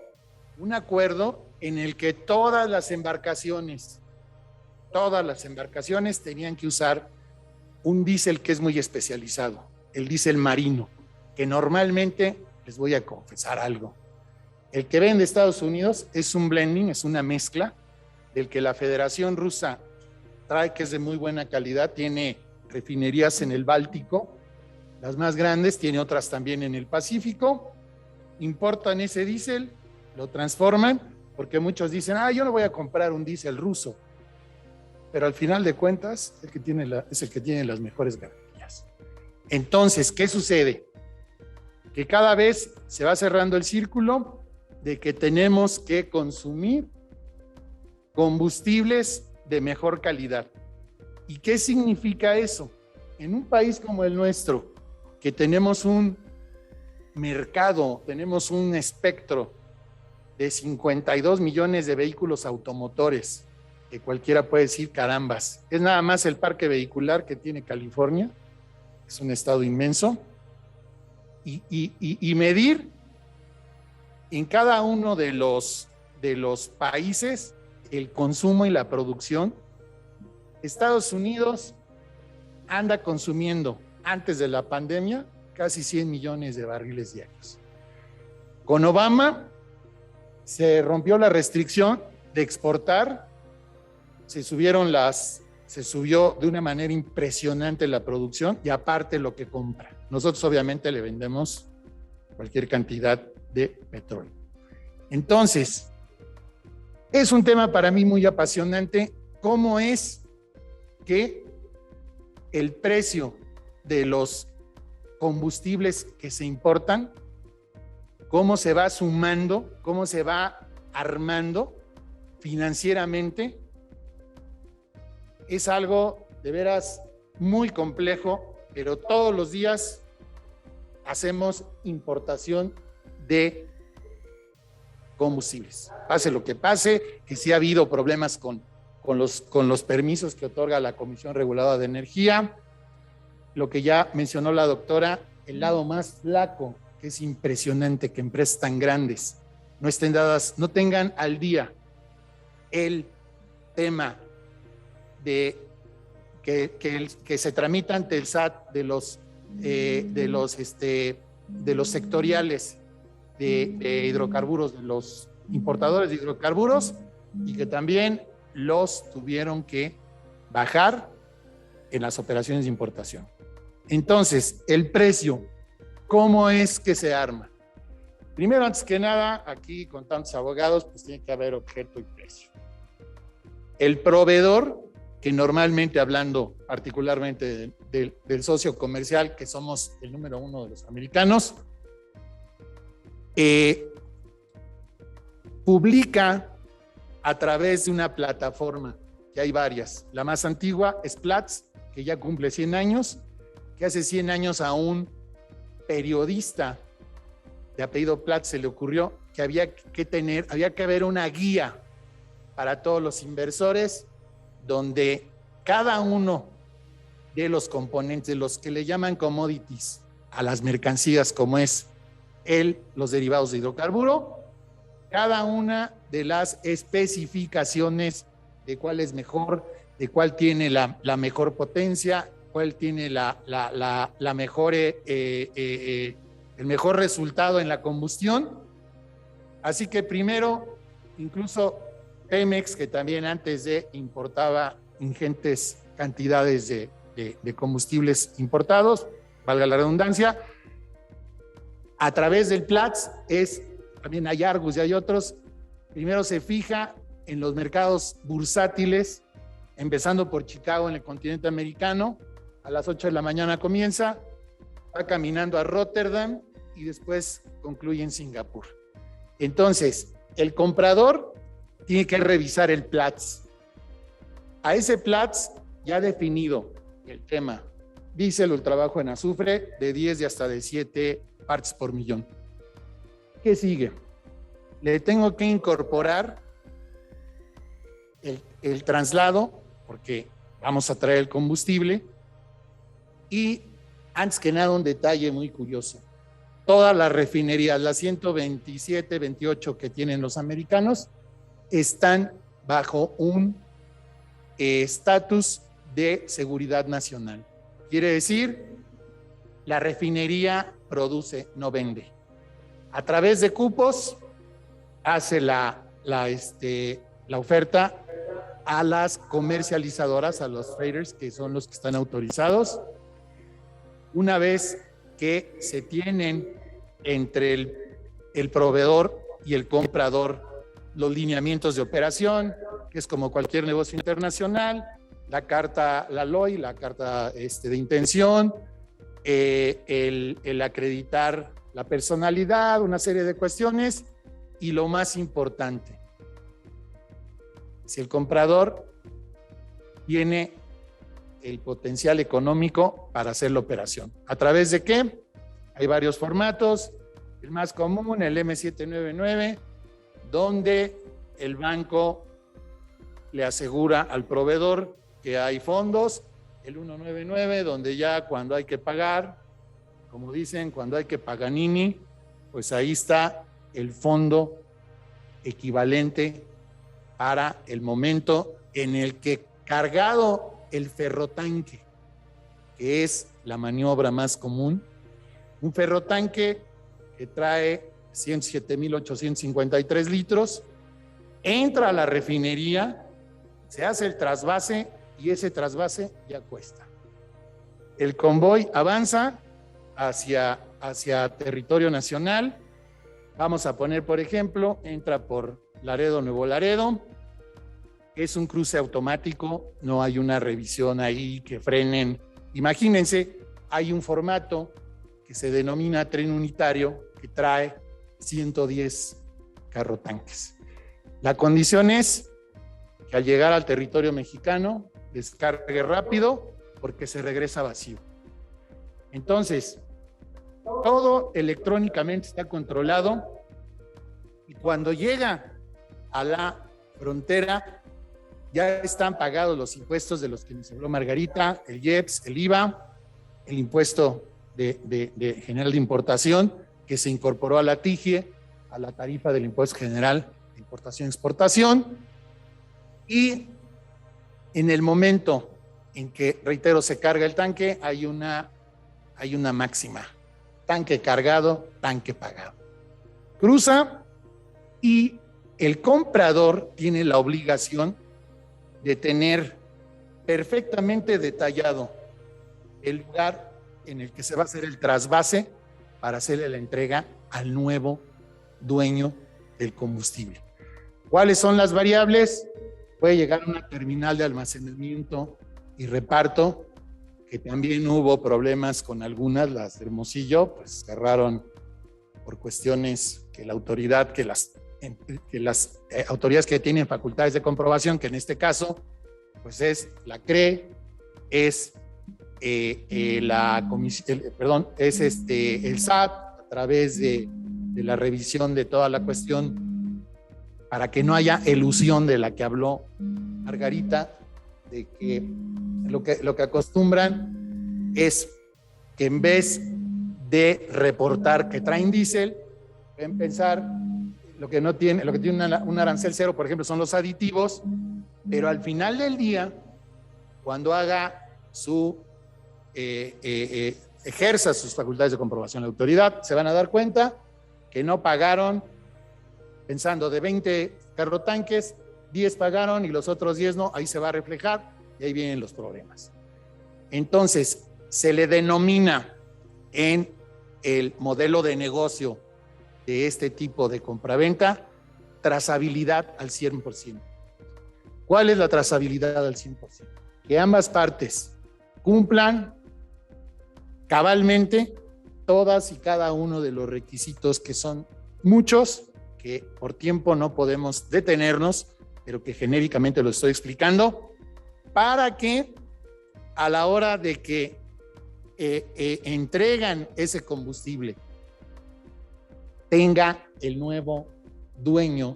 un acuerdo en el que todas las embarcaciones tenían que usar un diésel que es muy especializado, el diésel marino, que normalmente, les voy a confesar algo, el que vende Estados Unidos es un blending, es una mezcla del que la Federación Rusa trae, que es de muy buena calidad, tiene refinerías en el Báltico, las más grandes, tiene otras también en el Pacífico, importan ese diésel, lo transforman, porque muchos dicen, yo no voy a comprar un diésel ruso, pero al final de cuentas es el que tiene las mejores garantías. Entonces, ¿qué sucede? Que cada vez se va cerrando el círculo de que tenemos que consumir combustibles de mejor calidad. ¿Y qué significa eso? En un país como el nuestro, que tenemos un mercado, tenemos un espectro de 52 millones de vehículos automotores, que cualquiera puede decir, carambas, es nada más el parque vehicular que tiene California, es un estado inmenso, y medir en cada uno de los países el consumo y la producción. Estados Unidos anda consumiendo, antes de la pandemia, casi 100 millones de barriles diarios. Con Obama se rompió la restricción de exportar, se subió de una manera impresionante la producción y aparte lo que compra. Nosotros obviamente le vendemos cualquier cantidad de petróleo. Entonces, es un tema para mí muy apasionante, cómo es que el precio de los combustibles que se importan, cómo se va sumando, cómo se va armando financieramente, es algo de veras muy complejo, pero todos los días hacemos importación de combustibles. Pase lo que pase, que sí ha habido problemas con los permisos que otorga la Comisión Reguladora de Energía, lo que ya mencionó la doctora, el lado más flaco, que es impresionante que empresas tan grandes no estén dadas, no tengan al día el tema de que se tramita ante el SAT de los sectoriales de hidrocarburos, de los importadores de hidrocarburos, y que también los tuvieron que bajar en las operaciones de importación. Entonces, el precio, ¿cómo es que se arma? Primero, antes que nada, aquí con tantos abogados, pues tiene que haber objeto y precio. El proveedor, que normalmente hablando particularmente del socio comercial, que somos el número 1 de los americanos, publica a través de una plataforma, que hay varias. La más antigua es Platts, que ya cumple 100 años, que hace 100 años a un periodista de apellido Platts se le ocurrió que había que haber una guía para todos los inversores, donde cada uno de los componentes, los que le llaman commodities a las mercancías, como es los derivados de hidrocarburo, cada una de las especificaciones de cuál es mejor, de cuál tiene la mejor potencia, cuál tiene la mejor, el mejor resultado en la combustión. Así que primero, incluso Pemex, que también antes importaba ingentes cantidades de combustibles importados, valga la redundancia, a través del Platts, también hay Argus y hay otros, primero se fija en los mercados bursátiles, empezando por Chicago en el continente americano, a las 8 de la mañana comienza, va caminando a Rotterdam y después concluye en Singapur. Entonces, el comprador tiene que revisar el Platts. A ese Platts ya definido el tema, diésel o el trabajo en azufre de 10 y hasta de 7 partes por millón. ¿Qué sigue? Le tengo que incorporar el traslado, porque vamos a traer el combustible. Y antes que nada, un detalle muy curioso. Todas las refinerías, las 127, 28 que tienen los americanos, están bajo un estatus de seguridad nacional. Quiere decir, la refinería produce, no vende. A través de cupos, hace la oferta a las comercializadoras, a los traders, que son los que están autorizados. Una vez que se tienen entre el proveedor y el comprador los lineamientos de operación, que es como cualquier negocio internacional, la carta, la LOI, la carta de intención, el acreditar la personalidad, una serie de cuestiones, y lo más importante, si el comprador tiene el potencial económico para hacer la operación. ¿A través de qué? Hay varios formatos. El más común, el M799, donde el banco le asegura al proveedor que hay fondos. El 199, donde ya cuando hay que pagar, como dicen, cuando hay que paganini, pues ahí está el fondo equivalente para el momento en el que cargado el ferrotanque, que es la maniobra más común, un ferrotanque que trae 107,853 litros, entra a la refinería, se hace el trasvase y ese trasvase ya cuesta. El convoy avanza hacia territorio nacional. Vamos a poner, por ejemplo, entra por Laredo, Nuevo Laredo. Es un cruce automático, no hay una revisión ahí que frenen. Imagínense, hay un formato que se denomina tren unitario que trae 110 carrotanques. La condición es que al llegar al territorio mexicano descargue rápido porque se regresa vacío. Entonces, todo electrónicamente está controlado y cuando llega a la frontera ya están pagados los impuestos de los que nos habló Margarita, el IEPS, el IVA, el impuesto de general de importación que se incorporó a la TIGIE, a la tarifa del impuesto general de importación y exportación. Y en el momento en que, reitero, se carga el tanque, hay una máxima: tanque cargado, tanque pagado. Cruza y el comprador tiene la obligación de tener perfectamente detallado el lugar en el que se va a hacer el trasvase para hacerle la entrega al nuevo dueño del combustible. ¿Cuáles son las variables? Puede llegar a una terminal de almacenamiento y reparto, que también hubo problemas con algunas, las de Hermosillo, pues cerraron por cuestiones que la autoridad, que las autoridades que tienen facultades de comprobación, que en este caso, pues es la CRE, es el SAT, a través de la revisión de toda la cuestión, para que no haya elusión de la que habló Margarita, de que lo que acostumbran es que en vez de reportar que traen diésel, pueden pensar lo que tiene un arancel cero, por ejemplo, son los aditivos, pero al final del día, cuando haga ejerza sus facultades de comprobación la autoridad, se van a dar cuenta que no pagaron, pensando de 20 carrotanques, 10 pagaron y los otros 10 no, ahí se va a reflejar y ahí vienen los problemas. Entonces, se le denomina en el modelo de negocio de este tipo de compraventa trazabilidad al 100%. ¿Cuál es la trazabilidad al 100%? Que ambas partes cumplan cabalmente todas y cada uno de los requisitos, que son muchos, que por tiempo no podemos detenernos, pero que genéricamente lo estoy explicando, para que a la hora de que entregan ese combustible, tenga el nuevo dueño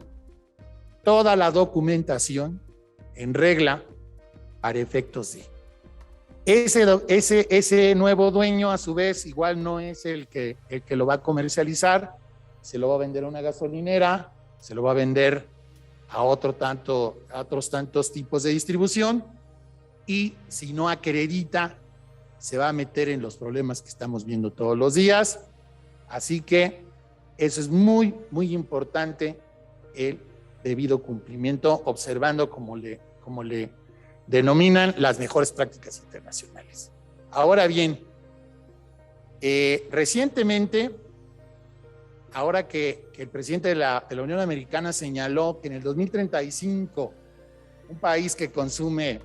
toda la documentación en regla para efectos de... Ese nuevo dueño, a su vez, igual no es el que lo va a comercializar, se lo va a vender a una gasolinera, se lo va a vender a otros tantos tipos de distribución, y si no acredita, se va a meter en los problemas que estamos viendo todos los días. Así que eso es muy, muy importante, el debido cumplimiento, observando como le denominan las mejores prácticas internacionales. Ahora bien, recientemente, ahora que el presidente de la Unión Americana señaló que en el 2035, un país que consume,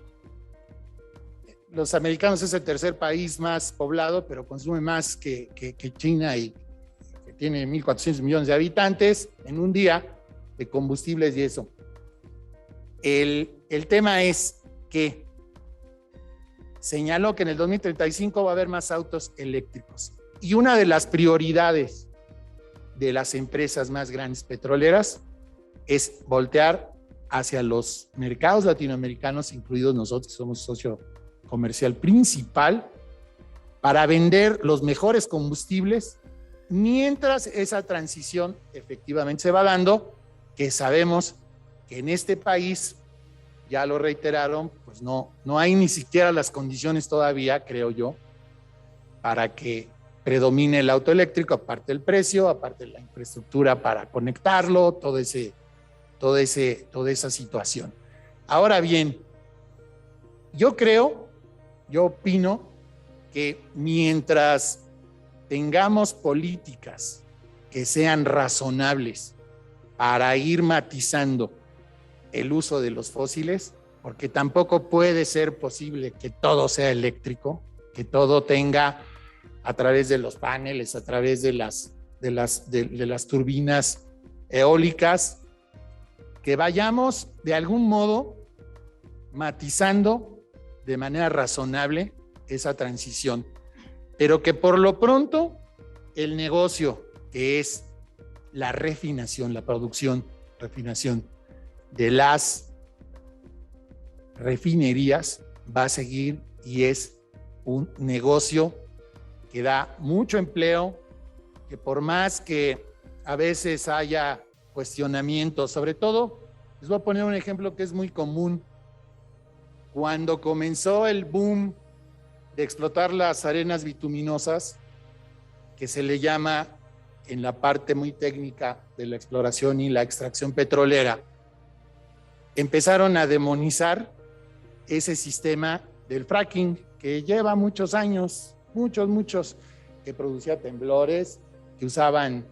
los americanos es el tercer país más poblado, pero consume más que China, y que tiene 1.400 millones de habitantes en un día de combustibles y eso. El tema es que señaló que en el 2035 va a haber más autos eléctricos. Y una de las prioridades de las empresas más grandes petroleras es voltear hacia los mercados latinoamericanos, incluidos nosotros, somos socio comercial principal, para vender los mejores combustibles, mientras esa transición efectivamente se va dando, que sabemos que en este país, ya lo reiteraron, pues no hay ni siquiera las condiciones todavía, creo yo, para que predomine el auto eléctrico, aparte del precio, aparte de la infraestructura para conectarlo, toda esa situación. Ahora bien, yo opino que mientras tengamos políticas que sean razonables para ir matizando el uso de los fósiles, porque tampoco puede ser posible que todo sea eléctrico, que todo tenga a través de los paneles, a través de las turbinas eólicas, que vayamos de algún modo matizando de manera razonable esa transición, pero que por lo pronto el negocio, que es la refinación, la producción, refinación de las refinerías, va a seguir, y es un negocio que da mucho empleo, que por más que a veces haya cuestionamientos, sobre todo, les voy a poner un ejemplo que es muy común. Cuando comenzó el boom de explotar las arenas bituminosas, que se le llama en la parte muy técnica de la exploración y la extracción petrolera, empezaron a demonizar ese sistema del fracking, que lleva muchos años, muchos, que producía temblores, que usaban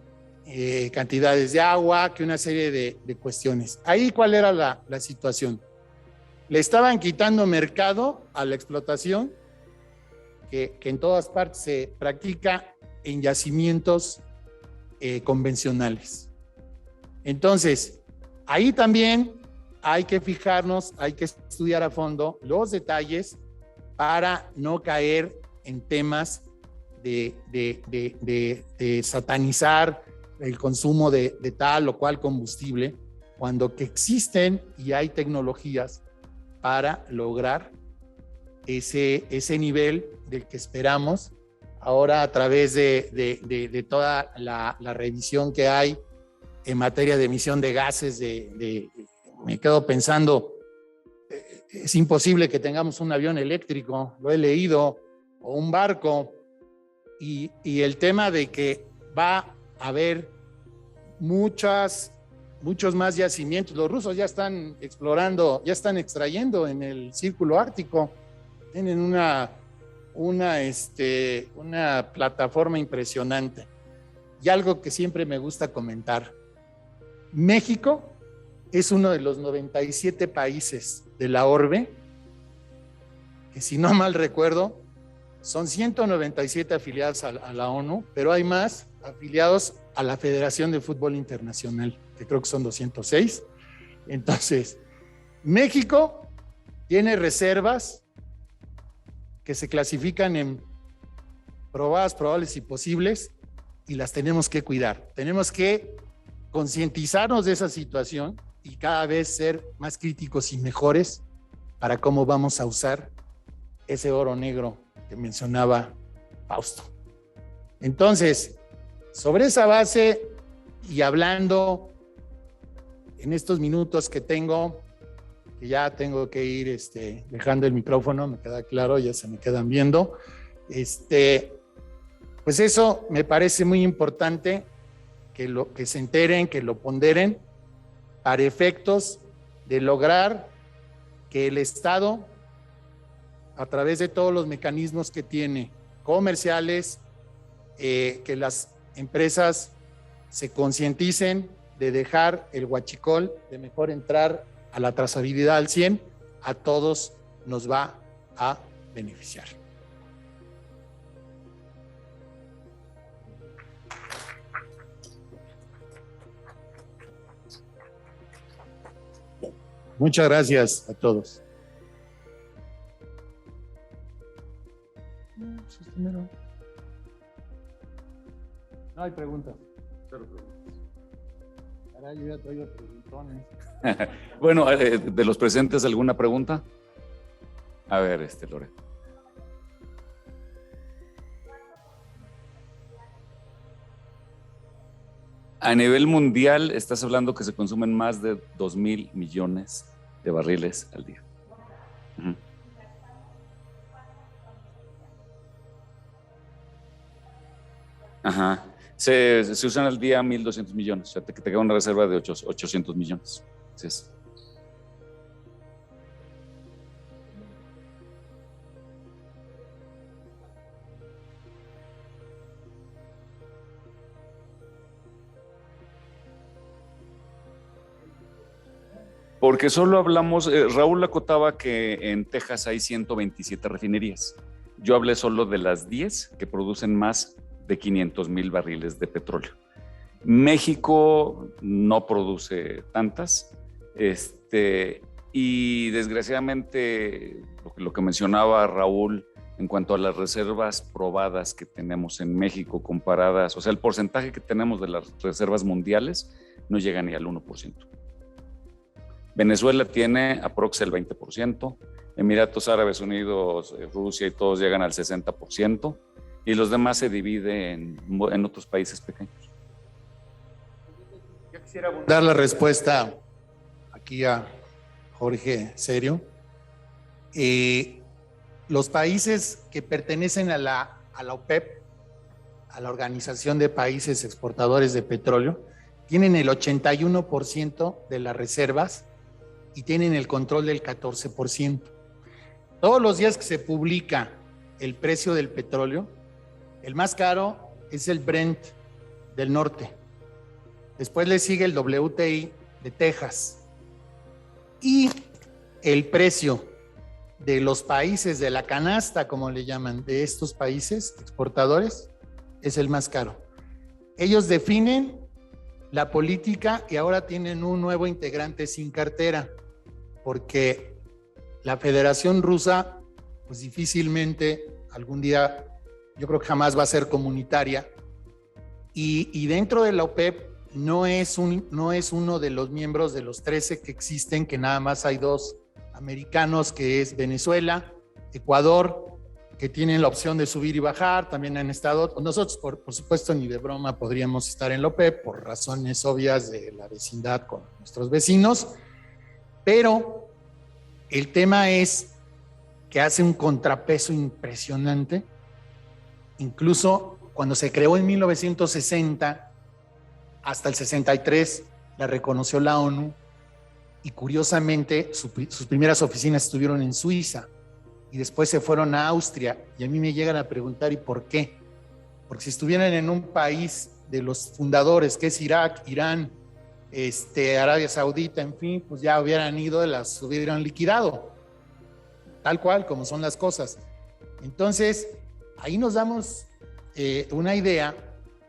cantidades de agua, que una serie de cuestiones. Ahí, ¿cuál era la situación? Le estaban quitando mercado a la explotación que en todas partes se practica en yacimientos convencionales. Entonces, ahí también hay que fijarnos, hay que estudiar a fondo los detalles para no caer en temas de satanizar el consumo de tal o cual combustible, cuando que existen y hay tecnologías para lograr ese nivel del que esperamos. Ahora, a través de toda la revisión que hay en materia de emisión de gases, me quedo pensando, es imposible que tengamos un avión eléctrico, lo he leído, o un barco, y el tema de que va a haber muchos más yacimientos. Los rusos ya están explorando, ya están extrayendo en el Círculo Ártico, tienen una plataforma impresionante. Y algo que siempre me gusta comentar, México es uno de los 97 países de la orbe, que si no mal recuerdo, son 197 afiliados a la ONU, pero hay más afiliados a la Federación de Fútbol Internacional, que creo que son 206. Entonces, México tiene reservas que se clasifican en probadas, probables y posibles, y las tenemos que cuidar. Tenemos que concientizarnos de esa situación y cada vez ser más críticos y mejores para cómo vamos a usar ese oro negro que mencionaba Fausto. Entonces, sobre esa base y hablando en estos minutos que tengo, que ya tengo que ir dejando el micrófono, me queda claro, ya se me quedan viendo, pues eso me parece muy importante que se enteren, que lo ponderen para efectos de lograr que el Estado, a través de todos los mecanismos que tiene comerciales, que las empresas se concienticen de dejar el huachicol, de mejor entrar a la trazabilidad al 100, a todos nos va a beneficiar. Muchas gracias a todos. No hay preguntas. Caray, yo ya traigo preguntones. Bueno, de los presentes, ¿alguna pregunta? A ver, Lore. A nivel mundial, estás hablando que se consumen más de 2,000 millones de barriles al día. Uh-huh. Ajá. Se usan al día 1,200 millones, o sea, te queda una reserva de 800 millones. Así es. Porque solo hablamos, Raúl acotaba que en Texas hay 127 refinerías. Yo hablé solo de las 10 que producen más de 500,000 barriles de petróleo. México no produce tantas, y desgraciadamente lo que mencionaba Raúl en cuanto a las reservas probadas que tenemos en México comparadas, o sea, el porcentaje que tenemos de las reservas mundiales no llega ni al 1%. Venezuela tiene aprox el 20%, Emiratos Árabes Unidos, Rusia y todos llegan al 60%, y los demás se dividen en otros países pequeños. Yo quisiera dar la respuesta aquí a Jorge Serio. Los países que pertenecen a la OPEP, a la Organización de Países Exportadores de Petróleo, tienen el 81% de las reservas y tienen el control del 14%. Todos los días que se publica el precio del petróleo, el más caro es el Brent del norte, Después le sigue el WTI de Texas. Y el precio de los países de la canasta, como le llaman, de estos países exportadores, es el más caro. Ellos definen la política y ahora tienen un nuevo integrante sin cartera, porque la Federación Rusa, pues difícilmente algún día, yo creo que jamás va a ser comunitaria, y dentro de la OPEP no es uno de los miembros de los 13 que existen, que nada más hay 2 americanos, que es Venezuela, Ecuador, que tienen la opción de subir y bajar, también han estado, nosotros por supuesto ni de broma podríamos estar en la OPEP por razones obvias de la vecindad con nuestros vecinos, pero el tema es que hace un contrapeso impresionante. Incluso cuando se creó en 1960, hasta el 63 la reconoció la ONU, y curiosamente sus primeras oficinas estuvieron en Suiza y después se fueron a Austria, y a mí me llegan a preguntar ¿y por qué? Porque si estuvieran en un país de los fundadores, que es Irak, Irán, Arabia Saudita, en fin, pues ya hubieran ido, las hubieran liquidado, tal cual como son las cosas. Entonces ahí nos damos una idea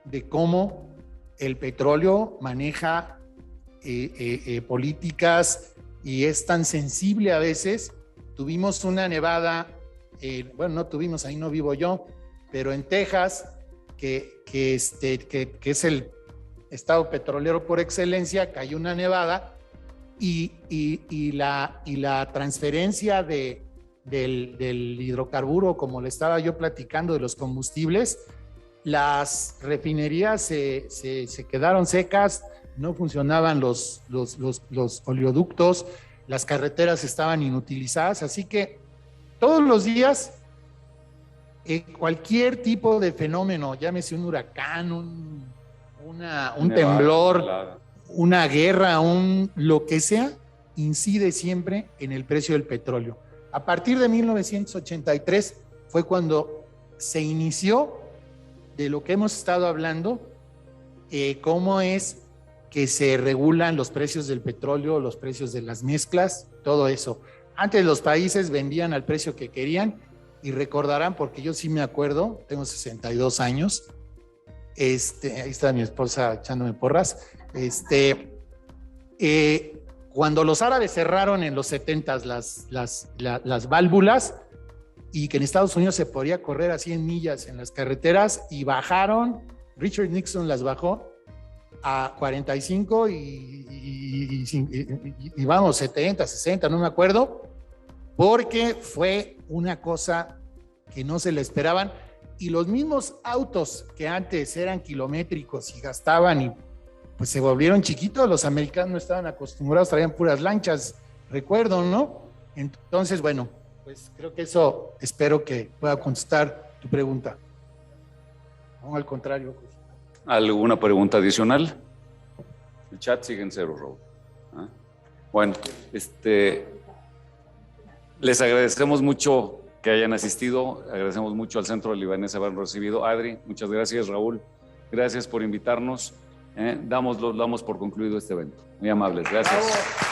de cómo el petróleo maneja políticas y es tan sensible a veces. Tuvimos una nevada, bueno, no tuvimos, ahí no vivo yo, pero en Texas, que es el estado petrolero por excelencia, cayó una nevada y la transferencia del hidrocarburo, como le estaba yo platicando, de los combustibles, las refinerías se quedaron secas, no funcionaban los oleoductos, las carreteras estaban inutilizadas, así que todos los días cualquier tipo de fenómeno, llámese un huracán, un temblor, una guerra, lo que sea, incide siempre en el precio del petróleo. A partir de 1983 fue cuando se inició de lo que hemos estado hablando, cómo es que se regulan los precios del petróleo, los precios de las mezclas, todo eso. Antes los países vendían al precio que querían, y recordarán, porque yo sí me acuerdo, tengo 62 años, ahí está mi esposa echándome porras, cuando los árabes cerraron en los 70s las válvulas, y que en Estados Unidos se podía correr a 100 millas en las carreteras, y bajaron, Richard Nixon las bajó a 45 y vamos, 70, 60, no me acuerdo, porque fue una cosa que no se le esperaban, y los mismos autos que antes eran kilométricos y gastaban, y pues se volvieron chiquitos, los americanos no estaban acostumbrados, traían puras lanchas, recuerdo, ¿no? Entonces, bueno, pues creo que eso, espero que pueda contestar tu pregunta. No, al contrario. ¿Alguna pregunta adicional? El chat sigue en cero, Raúl. ¿Ah? Bueno, les agradecemos mucho que hayan asistido, agradecemos mucho al Centro Libanés haber recibido. Adri, muchas gracias. Raúl, gracias por invitarnos. Damos por concluido este evento. Muy amables, gracias.